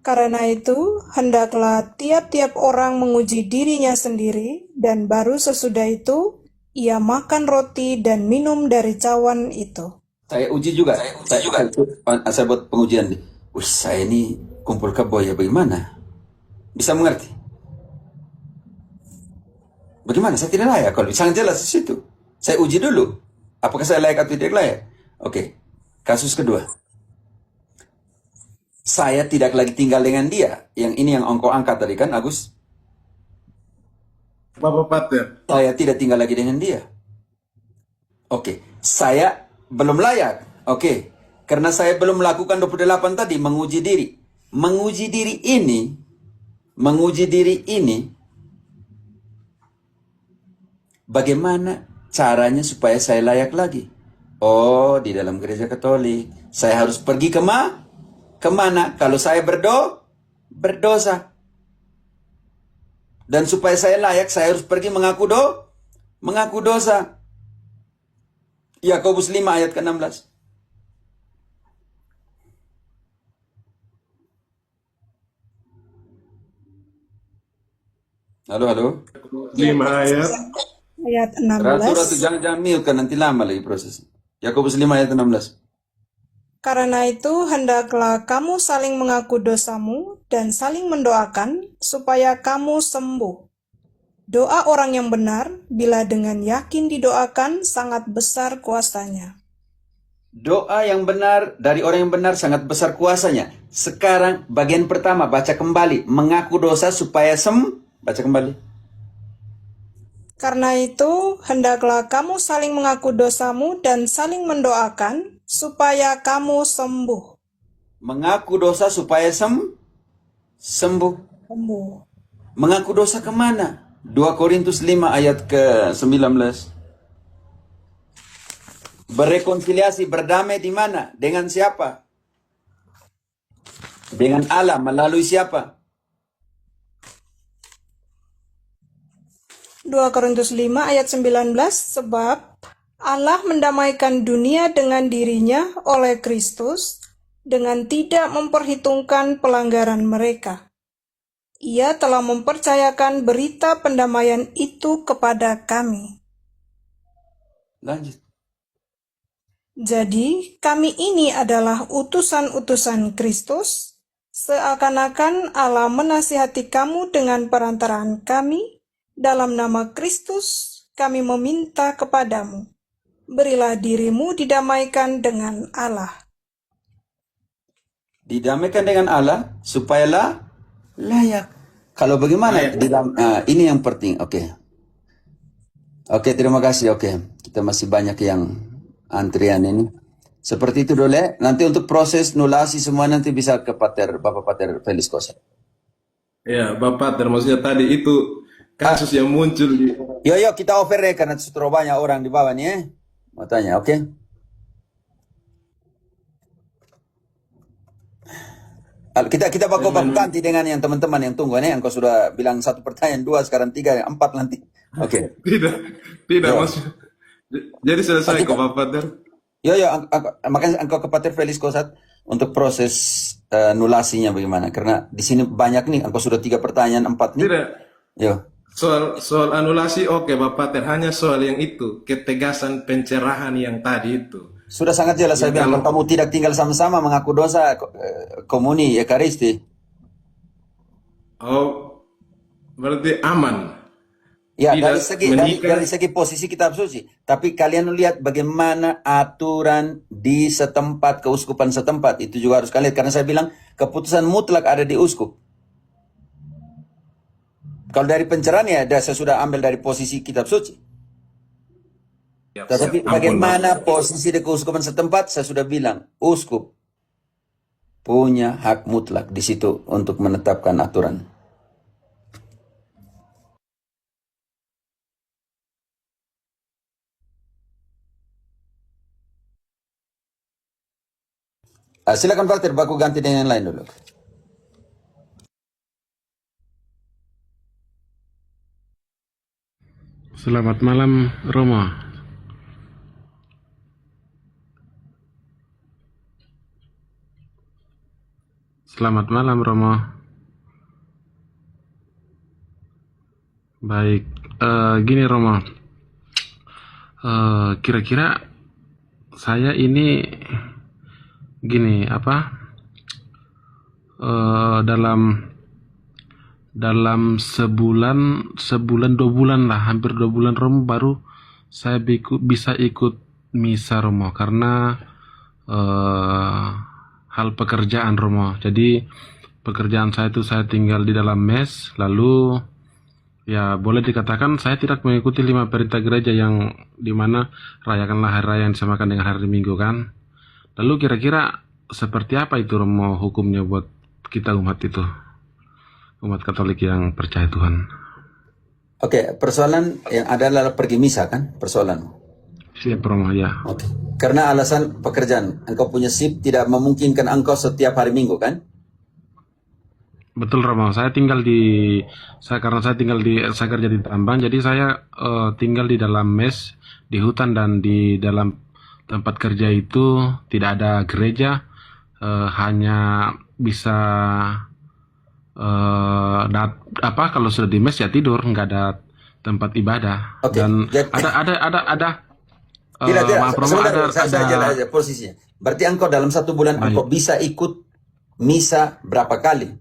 Speaker 4: Karena itu, hendaklah tiap-tiap orang menguji dirinya sendiri, dan baru sesudah itu, ia makan roti dan minum dari cawan itu.
Speaker 1: Saya uji juga. Saya buat pengujian nih. Saya ini kumpul kebo ya, bagaimana? Bisa mengerti? Bagaimana? Saya tidak layak. Kalau sangat jelas di situ. Saya uji dulu. Apakah saya layak atau tidak layak? Oke. Kasus kedua. Saya tidak lagi tinggal dengan dia. Yang ini yang engkau angkat tadi kan, Agus?
Speaker 3: Bapak Pater.
Speaker 1: Saya tidak tinggal lagi dengan dia. Oke. Saya belum layak. Oke. Karena saya belum melakukan 28 tadi, menguji diri. Menguji diri ini, bagaimana caranya supaya saya layak lagi? Oh, di dalam gereja Katolik. Saya harus pergi kemana? Kalau saya berdosa. Dan supaya saya layak, saya harus pergi mengaku dosa. Yakobus 5 ayat ke-16. Halo.
Speaker 3: 5 ayat.
Speaker 4: Ayat
Speaker 1: Ratu
Speaker 4: 16.
Speaker 1: jangan mute kan nanti lama lagi proses. Yakobus 5 ayat 16.
Speaker 4: Karena itu, hendaklah kamu saling mengaku dosamu dan saling mendoakan supaya kamu sembuh. Doa orang yang benar, bila dengan yakin didoakan, sangat besar kuasanya.
Speaker 1: Doa yang benar dari orang yang benar sangat besar kuasanya. Sekarang bagian pertama, baca kembali. Mengaku dosa supaya baca kembali.
Speaker 4: Karena itu, hendaklah kamu saling mengaku dosamu dan saling mendoakan supaya kamu sembuh.
Speaker 1: Mengaku dosa supaya sembuh.
Speaker 4: Sembuh.
Speaker 1: Mengaku dosa kemana? 2 Korintus 5 ayat ke-19. Berrekonsiliasi, berdamai di mana? Dengan siapa? Dengan Allah. Melalui siapa?
Speaker 4: 2 Korintus 5 ayat 19, sebab Allah mendamaikan dunia dengan dirinya oleh Kristus dengan tidak memperhitungkan pelanggaran mereka. Ia telah mempercayakan berita pendamaian itu kepada kami.
Speaker 1: Lanjut.
Speaker 4: Jadi, kami ini adalah utusan-utusan Kristus, seakan-akan Allah menasihati kamu dengan perantaraan kami. Dalam nama Kristus, kami meminta kepadamu, berilah dirimu didamaikan dengan Allah.
Speaker 1: Didamaikan dengan Allah supaya layak. Kalau bagaimana? Ini yang penting. Oke, terima kasih. Kita masih banyak yang antrian ini. Seperti itu dulu. Nanti untuk proses nulasi semua nanti bisa ke Bapak Pater Felix Kosa.
Speaker 3: Ya, Bapak, maksudnya tadi itu kasus yang muncul di...
Speaker 1: Yo, kita over deh karena sudah banyak orang di bawah nih ya. Mau tanya, oke? Kita bakal ganti dengan yang teman-teman yang tunggu nih. Engkau sudah bilang 1 pertanyaan, 2, sekarang 3, 4 nanti. Oke.
Speaker 3: Tidak maksud. Jadi selesai kok Bapak Pater.
Speaker 1: Yo, makanya engkau ke Pater Felix Kosat untuk proses nulasinya bagaimana? Karena di sini banyak nih, engkau sudah 3 pertanyaan, 4 nih.
Speaker 3: Tidak.
Speaker 1: Yo.
Speaker 3: Soal anulasi oke Bapak Pater, hanya soal yang itu, ketegasan pencerahan yang tadi itu.
Speaker 1: Sudah sangat jelas saya bilang, kalau kamu tidak tinggal sama-sama mengaku dosa komuni Ekaristi.
Speaker 3: Oh, berarti aman.
Speaker 1: Ya,
Speaker 3: Tidak
Speaker 1: dari segi posisi kitab suci. Tapi kalian lihat bagaimana aturan di setempat, keuskupan setempat. Itu juga harus kalian lihat. Karena saya bilang, keputusan mutlak ada di uskup. Kalau dari pencerahan ya, saya sudah ambil dari posisi kitab suci. Tetapi bagaimana posisi di keuskupan setempat, saya sudah bilang, uskup punya hak mutlak di situ untuk menetapkan aturan. Silakan Pak, baku ganti dengan yang lain dulu.
Speaker 5: Selamat malam, Romo. Selamat malam, Romo. Baik, gini Romo. Kira-kira saya ini gini dalam sebulan 2 bulan lah, hampir 2 bulan Romo, baru saya bisa ikut misa Romo, karena hal pekerjaan Romo. Jadi pekerjaan saya itu saya tinggal di dalam mes, lalu ya boleh dikatakan saya tidak mengikuti 5 perintah gereja yang dimana rayakanlah hari raya yang disamakan dengan hari Minggu kan. Lalu kira-kira seperti apa itu Romo hukumnya buat kita umat Katolik yang percaya Tuhan?
Speaker 1: Oke, persoalan yang ada adalah pergi misa kan, persoalan.
Speaker 5: Siap Romo, ya.
Speaker 1: Oke. Karena alasan pekerjaan, engkau punya shift tidak memungkinkan engkau setiap hari Minggu kan?
Speaker 5: Betul Romo, saya kerja di tambang, jadi saya tinggal di dalam mes, di hutan, dan di dalam tempat kerja itu tidak ada gereja, hanya bisa kalau sudah di mes ya tidur, nggak ada tempat ibadah.
Speaker 1: Oke.
Speaker 5: Dan
Speaker 1: Tidak, saya jelas posisinya. Berarti engkau dalam 1 bulan engkau bisa ikut misa berapa kali?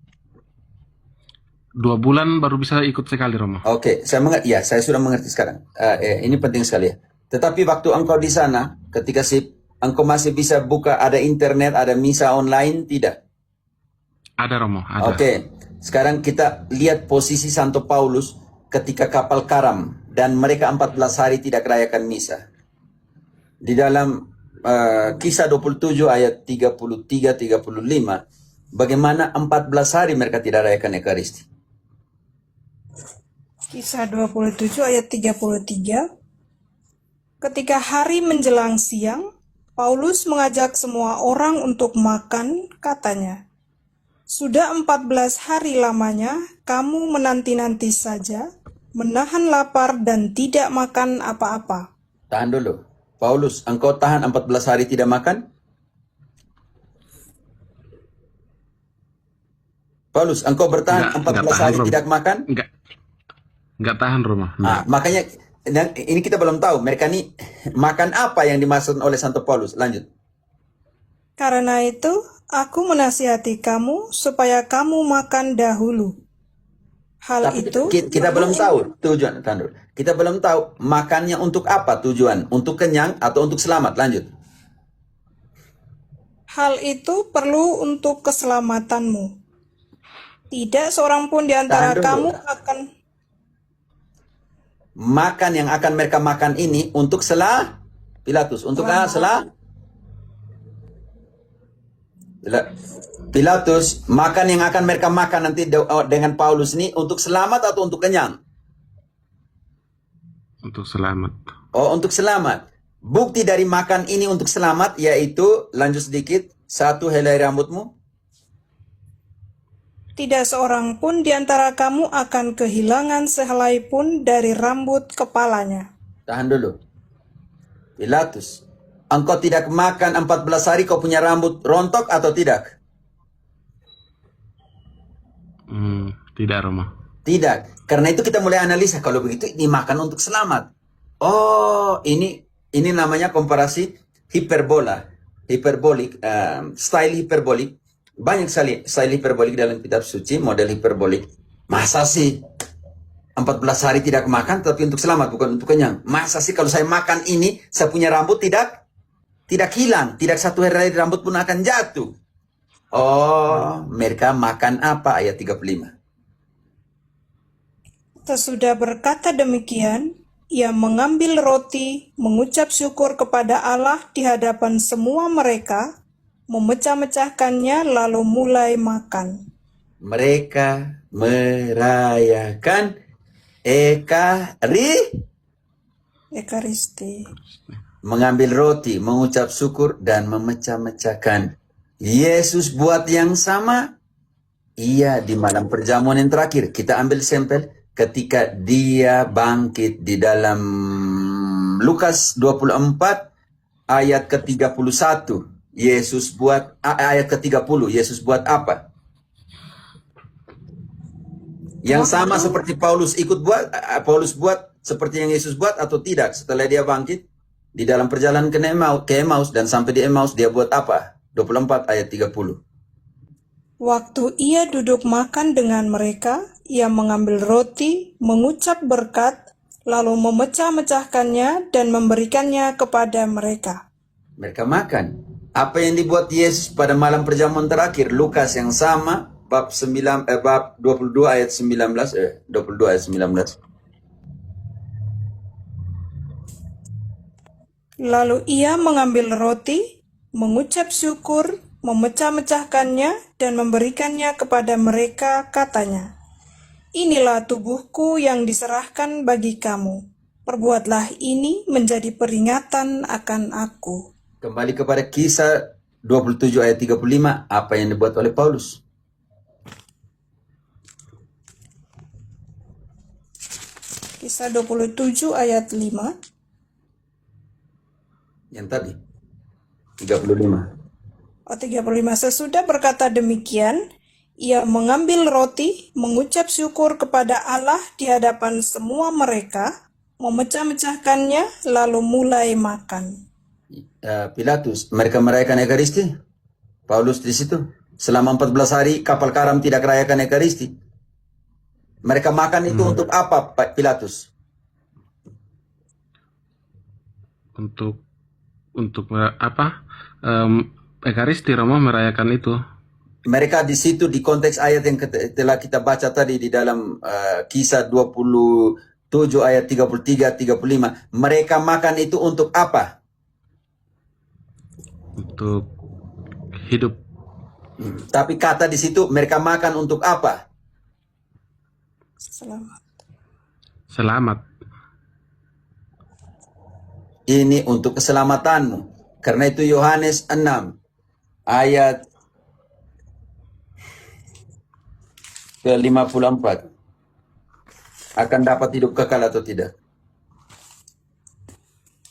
Speaker 5: 2 bulan baru bisa ikut sekali Romo.
Speaker 1: Oke, saya sudah mengerti sekarang. Ini penting sekali ya. Tetapi waktu engkau di sana, ketika engkau masih bisa buka, ada internet, ada misa online, tidak?
Speaker 5: Ada Romo, ada.
Speaker 1: Oke, sekarang kita lihat posisi Santo Paulus ketika kapal karam dan mereka 14 hari tidak rayakan misa. Di dalam Kisah 27 ayat 33-35, bagaimana 14 hari mereka tidak rayakan Ekaristi?
Speaker 4: Kisah 27 ayat 33. Ketika hari menjelang siang, Paulus mengajak semua orang untuk makan, katanya, "Sudah 14 hari lamanya kamu menanti-nanti saja, menahan lapar dan tidak makan apa-apa."
Speaker 1: Tahan dulu. Paulus, engkau tahan 14 hari tidak makan? Paulus, engkau bertahan 14
Speaker 5: tahan,
Speaker 1: hari
Speaker 5: Romo.
Speaker 1: tidak makan?
Speaker 5: Enggak tahan Romo.
Speaker 1: Makanya ini kita belum tahu mereka ini makan apa yang dimaksud oleh Santo Paulus. Lanjut.
Speaker 4: Karena itu, aku menasihati kamu supaya kamu makan dahulu. Hal
Speaker 1: Tapi
Speaker 4: itu
Speaker 1: kita belum tahu tujuan. Tahan dulu. Kita belum tahu makannya untuk apa tujuan. Untuk kenyang atau untuk selamat. Lanjut.
Speaker 4: Hal itu perlu untuk keselamatanmu. Tidak seorang pun di antara
Speaker 1: Tahan dulu.
Speaker 4: kamu akan
Speaker 1: Makan yang akan mereka makan ini untuk Pilatus. Untuk Pilatus, makan yang akan mereka makan nanti dengan Paulus ini untuk selamat atau untuk kenyang?
Speaker 5: Untuk selamat.
Speaker 1: Oh, untuk selamat. Bukti dari makan ini untuk selamat yaitu, lanjut sedikit, 1, helai rambutmu.
Speaker 4: Tidak seorang pun di antara kamu akan kehilangan sehelai pun dari rambut kepalanya.
Speaker 1: Tahan dulu. Pilatus, engkau tidak makan 14 hari, kau punya rambut rontok atau tidak?
Speaker 5: Tidak Romo.
Speaker 1: Tidak. Karena itu kita mulai analisa, kalau begitu dimakan untuk selamat. Oh, ini namanya komparasi hiperbola. Hiperbolik, style hiperbolik. Banyak sekali style hiperbolik dalam kitab suci, model hiperbolik. Masa sih 14 hari tidak makan tapi untuk selamat, bukan untuk kenyang? Masa sih kalau saya makan ini, saya punya rambut tidak hilang, tidak satu hari rambut pun akan jatuh. Oh, mereka makan apa? Ayat 35.
Speaker 4: Sesudah berkata demikian, ia mengambil roti, mengucap syukur kepada Allah di hadapan semua mereka, memecah-mecahkannya lalu mulai makan.
Speaker 1: Mereka merayakan
Speaker 4: Ekaristi.
Speaker 1: mengambil roti, mengucap syukur, dan memecah-mecahkan. Yesus buat yang sama. Iya, di malam perjamuan yang terakhir. Kita ambil sampel ketika dia bangkit di dalam Lukas 24 ayat ke-31. Yesus buat ayat ke-30. Yesus buat apa? Yang sama seperti Paulus buat seperti yang Yesus buat atau tidak setelah dia bangkit di dalam perjalanan ke Emmaus dan sampai di Emmaus dia buat apa? 24 ayat 30.
Speaker 4: Waktu ia duduk makan dengan mereka, ia mengambil roti, mengucap berkat, lalu memecah-mecahkannya dan memberikannya kepada mereka.
Speaker 1: Mereka makan. Apa yang dibuat Yesus pada malam perjamuan terakhir? Lukas yang sama, bab 22 ayat 19.
Speaker 4: Lalu ia mengambil roti, mengucap syukur, memecah-mecahkannya dan memberikannya kepada mereka, katanya, "Inilah tubuhku yang diserahkan bagi kamu. Perbuatlah ini menjadi peringatan akan aku."
Speaker 1: Kembali kepada Kisah 27 ayat 35, apa yang dibuat oleh Paulus?
Speaker 4: Kisah 27 ayat 5.
Speaker 1: Yang tadi 35.
Speaker 4: 35. Sesudah berkata demikian, ia mengambil roti, mengucap syukur kepada Allah di hadapan semua mereka, memecah-mecahkannya, lalu mulai makan.
Speaker 1: Pilatus, mereka merayakan Ekaristi? Paulus di situ. Selama 14 hari kapal karam tidak rayakan Ekaristi. Mereka makan itu untuk apa, Pak Pilatus?
Speaker 5: Untuk untuk Ekaristi Romo merayakan itu.
Speaker 1: Mereka di situ di konteks ayat yang telah kita baca tadi di dalam Kisah 27 ayat 33-35. Mereka makan itu untuk apa?
Speaker 5: Untuk hidup.
Speaker 1: Tapi kata di situ mereka makan untuk apa?
Speaker 5: Selamat.
Speaker 1: Ini untuk keselamatanmu. Karena itu Yohanes 6 ayat ke-54. Akan dapat hidup kekal atau tidak?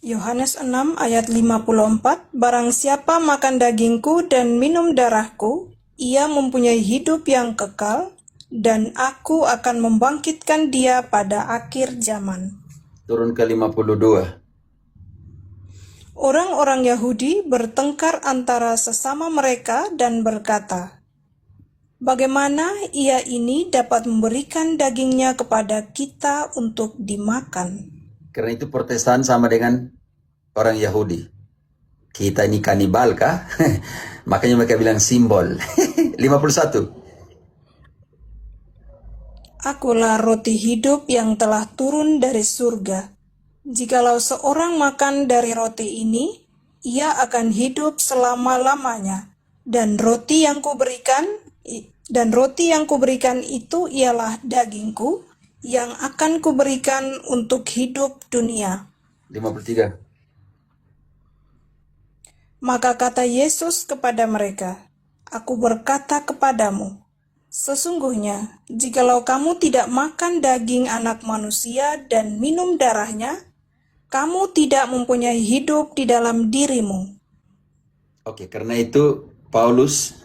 Speaker 4: Yohanes 6 ayat 54, Barang siapa makan dagingku dan minum darahku, ia mempunyai hidup yang kekal, dan aku akan membangkitkan dia pada akhir zaman.
Speaker 1: Turun ke 52.
Speaker 4: Orang-orang Yahudi bertengkar antara sesama mereka dan berkata, bagaimana ia ini dapat memberikan dagingnya kepada kita untuk dimakan?
Speaker 1: Karena itu Protestan sama dengan orang Yahudi. Kita ini kanibal kah? Makanya mereka bilang simbol. 51.
Speaker 4: Akulah roti hidup yang telah turun dari surga. Jikalau seorang makan dari roti ini, ia akan hidup selama-lamanya. Dan roti yang kuberikan itu ialah dagingku yang akan kuberikan untuk hidup dunia.
Speaker 1: 53.
Speaker 4: Maka kata Yesus kepada mereka, Aku berkata kepadamu, sesungguhnya jikalau kamu tidak makan daging anak manusia dan minum darahnya, kamu tidak mempunyai hidup di dalam dirimu.
Speaker 1: Oke, karena itu Paulus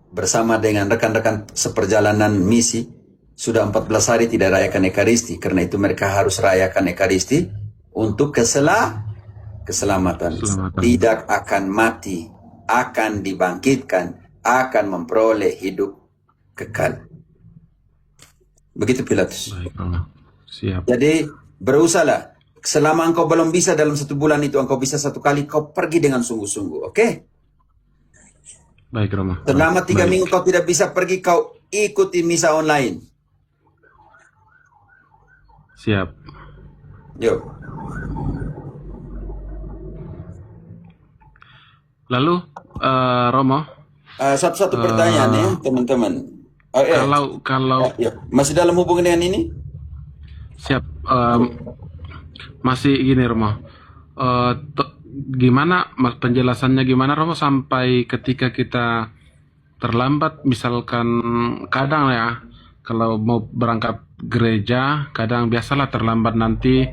Speaker 1: bersama dengan rekan-rekan seperjalanan misi sudah 14 hari tidak rayakan Ekaristi. Karena itu mereka harus rayakan Ekaristi untuk keselamatan. Tidak akan mati, akan dibangkitkan, akan memperoleh hidup kekal. Begitu Pilatus.
Speaker 5: Baik, Romo. Siap.
Speaker 1: Jadi berusahalah. Selama engkau belum bisa dalam 1 bulan itu, engkau bisa 1 kali, kau pergi dengan sungguh-sungguh. Oke?
Speaker 5: Baik, Romo.
Speaker 1: Selama 3
Speaker 5: Baik.
Speaker 1: minggu kau tidak bisa pergi, kau ikuti misa online.
Speaker 5: Siap.
Speaker 1: Yuk.
Speaker 5: Lalu, Romo,
Speaker 1: Satu-satu pertanyaan ya, teman-teman.
Speaker 5: kalau
Speaker 1: Ya, masih dalam hubungan dengan ini?
Speaker 5: siap, masih gini Romo, gimana penjelasannya gimana Romo sampai ketika kita terlambat, misalkan kadang ya kalau mau berangkat gereja kadang biasalah terlambat nanti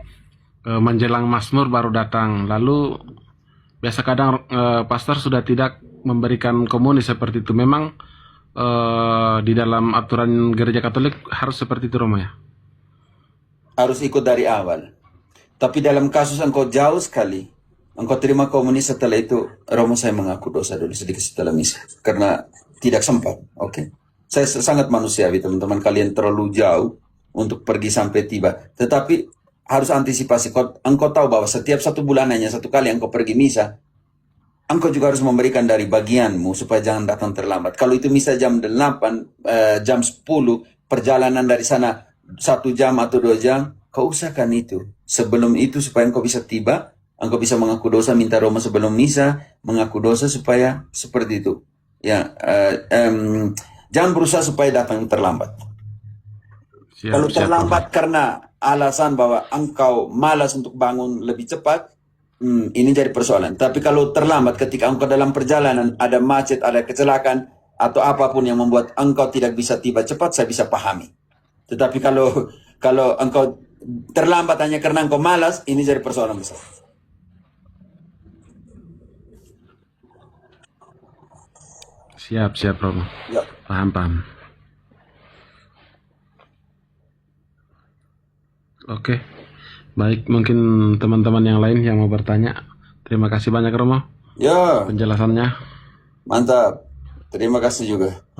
Speaker 5: menjelang Mazmur baru datang, lalu biasa kadang pastor sudah tidak memberikan komuni seperti itu. Memang di dalam aturan gereja Katolik harus seperti itu Romo ya?
Speaker 1: Harus ikut dari awal. Tapi dalam kasus engkau jauh sekali, engkau terima komuni setelah itu, Romo saya mengaku dosa dulu sedikit setelah misa. Karena tidak sempat, oke? Saya sangat manusiawi teman-teman, kalian terlalu jauh untuk pergi sampai tiba. Tetapi harus antisipasi, engkau tahu bahwa setiap 1 bulan hanya 1 kali engkau pergi misa, engkau juga harus memberikan dari bagianmu supaya jangan datang terlambat. Kalau itu misa jam 8, jam 10, perjalanan dari sana 1 jam atau 2 jam, kau usahakan itu. Sebelum itu supaya engkau bisa tiba, engkau bisa mengaku dosa, minta Roma sebelum misa, mengaku dosa supaya seperti itu. Ya, jangan berusaha supaya datang terlambat. Kalau terlambat karena alasan bahwa engkau malas untuk bangun lebih cepat, ini jadi persoalan. Tapi kalau terlambat ketika engkau dalam perjalanan, ada macet, ada kecelakaan, atau apapun yang membuat engkau tidak bisa tiba cepat, saya bisa pahami. Tetapi kalau engkau terlambat hanya karena engkau malas, ini jadi persoalan besar.
Speaker 5: Siap Romo.
Speaker 1: Ya.
Speaker 5: Paham. Oke. Baik, mungkin teman-teman yang lain yang mau bertanya. Terima kasih banyak Romo
Speaker 1: Ya,
Speaker 5: penjelasannya.
Speaker 1: mantap. Terima kasih juga.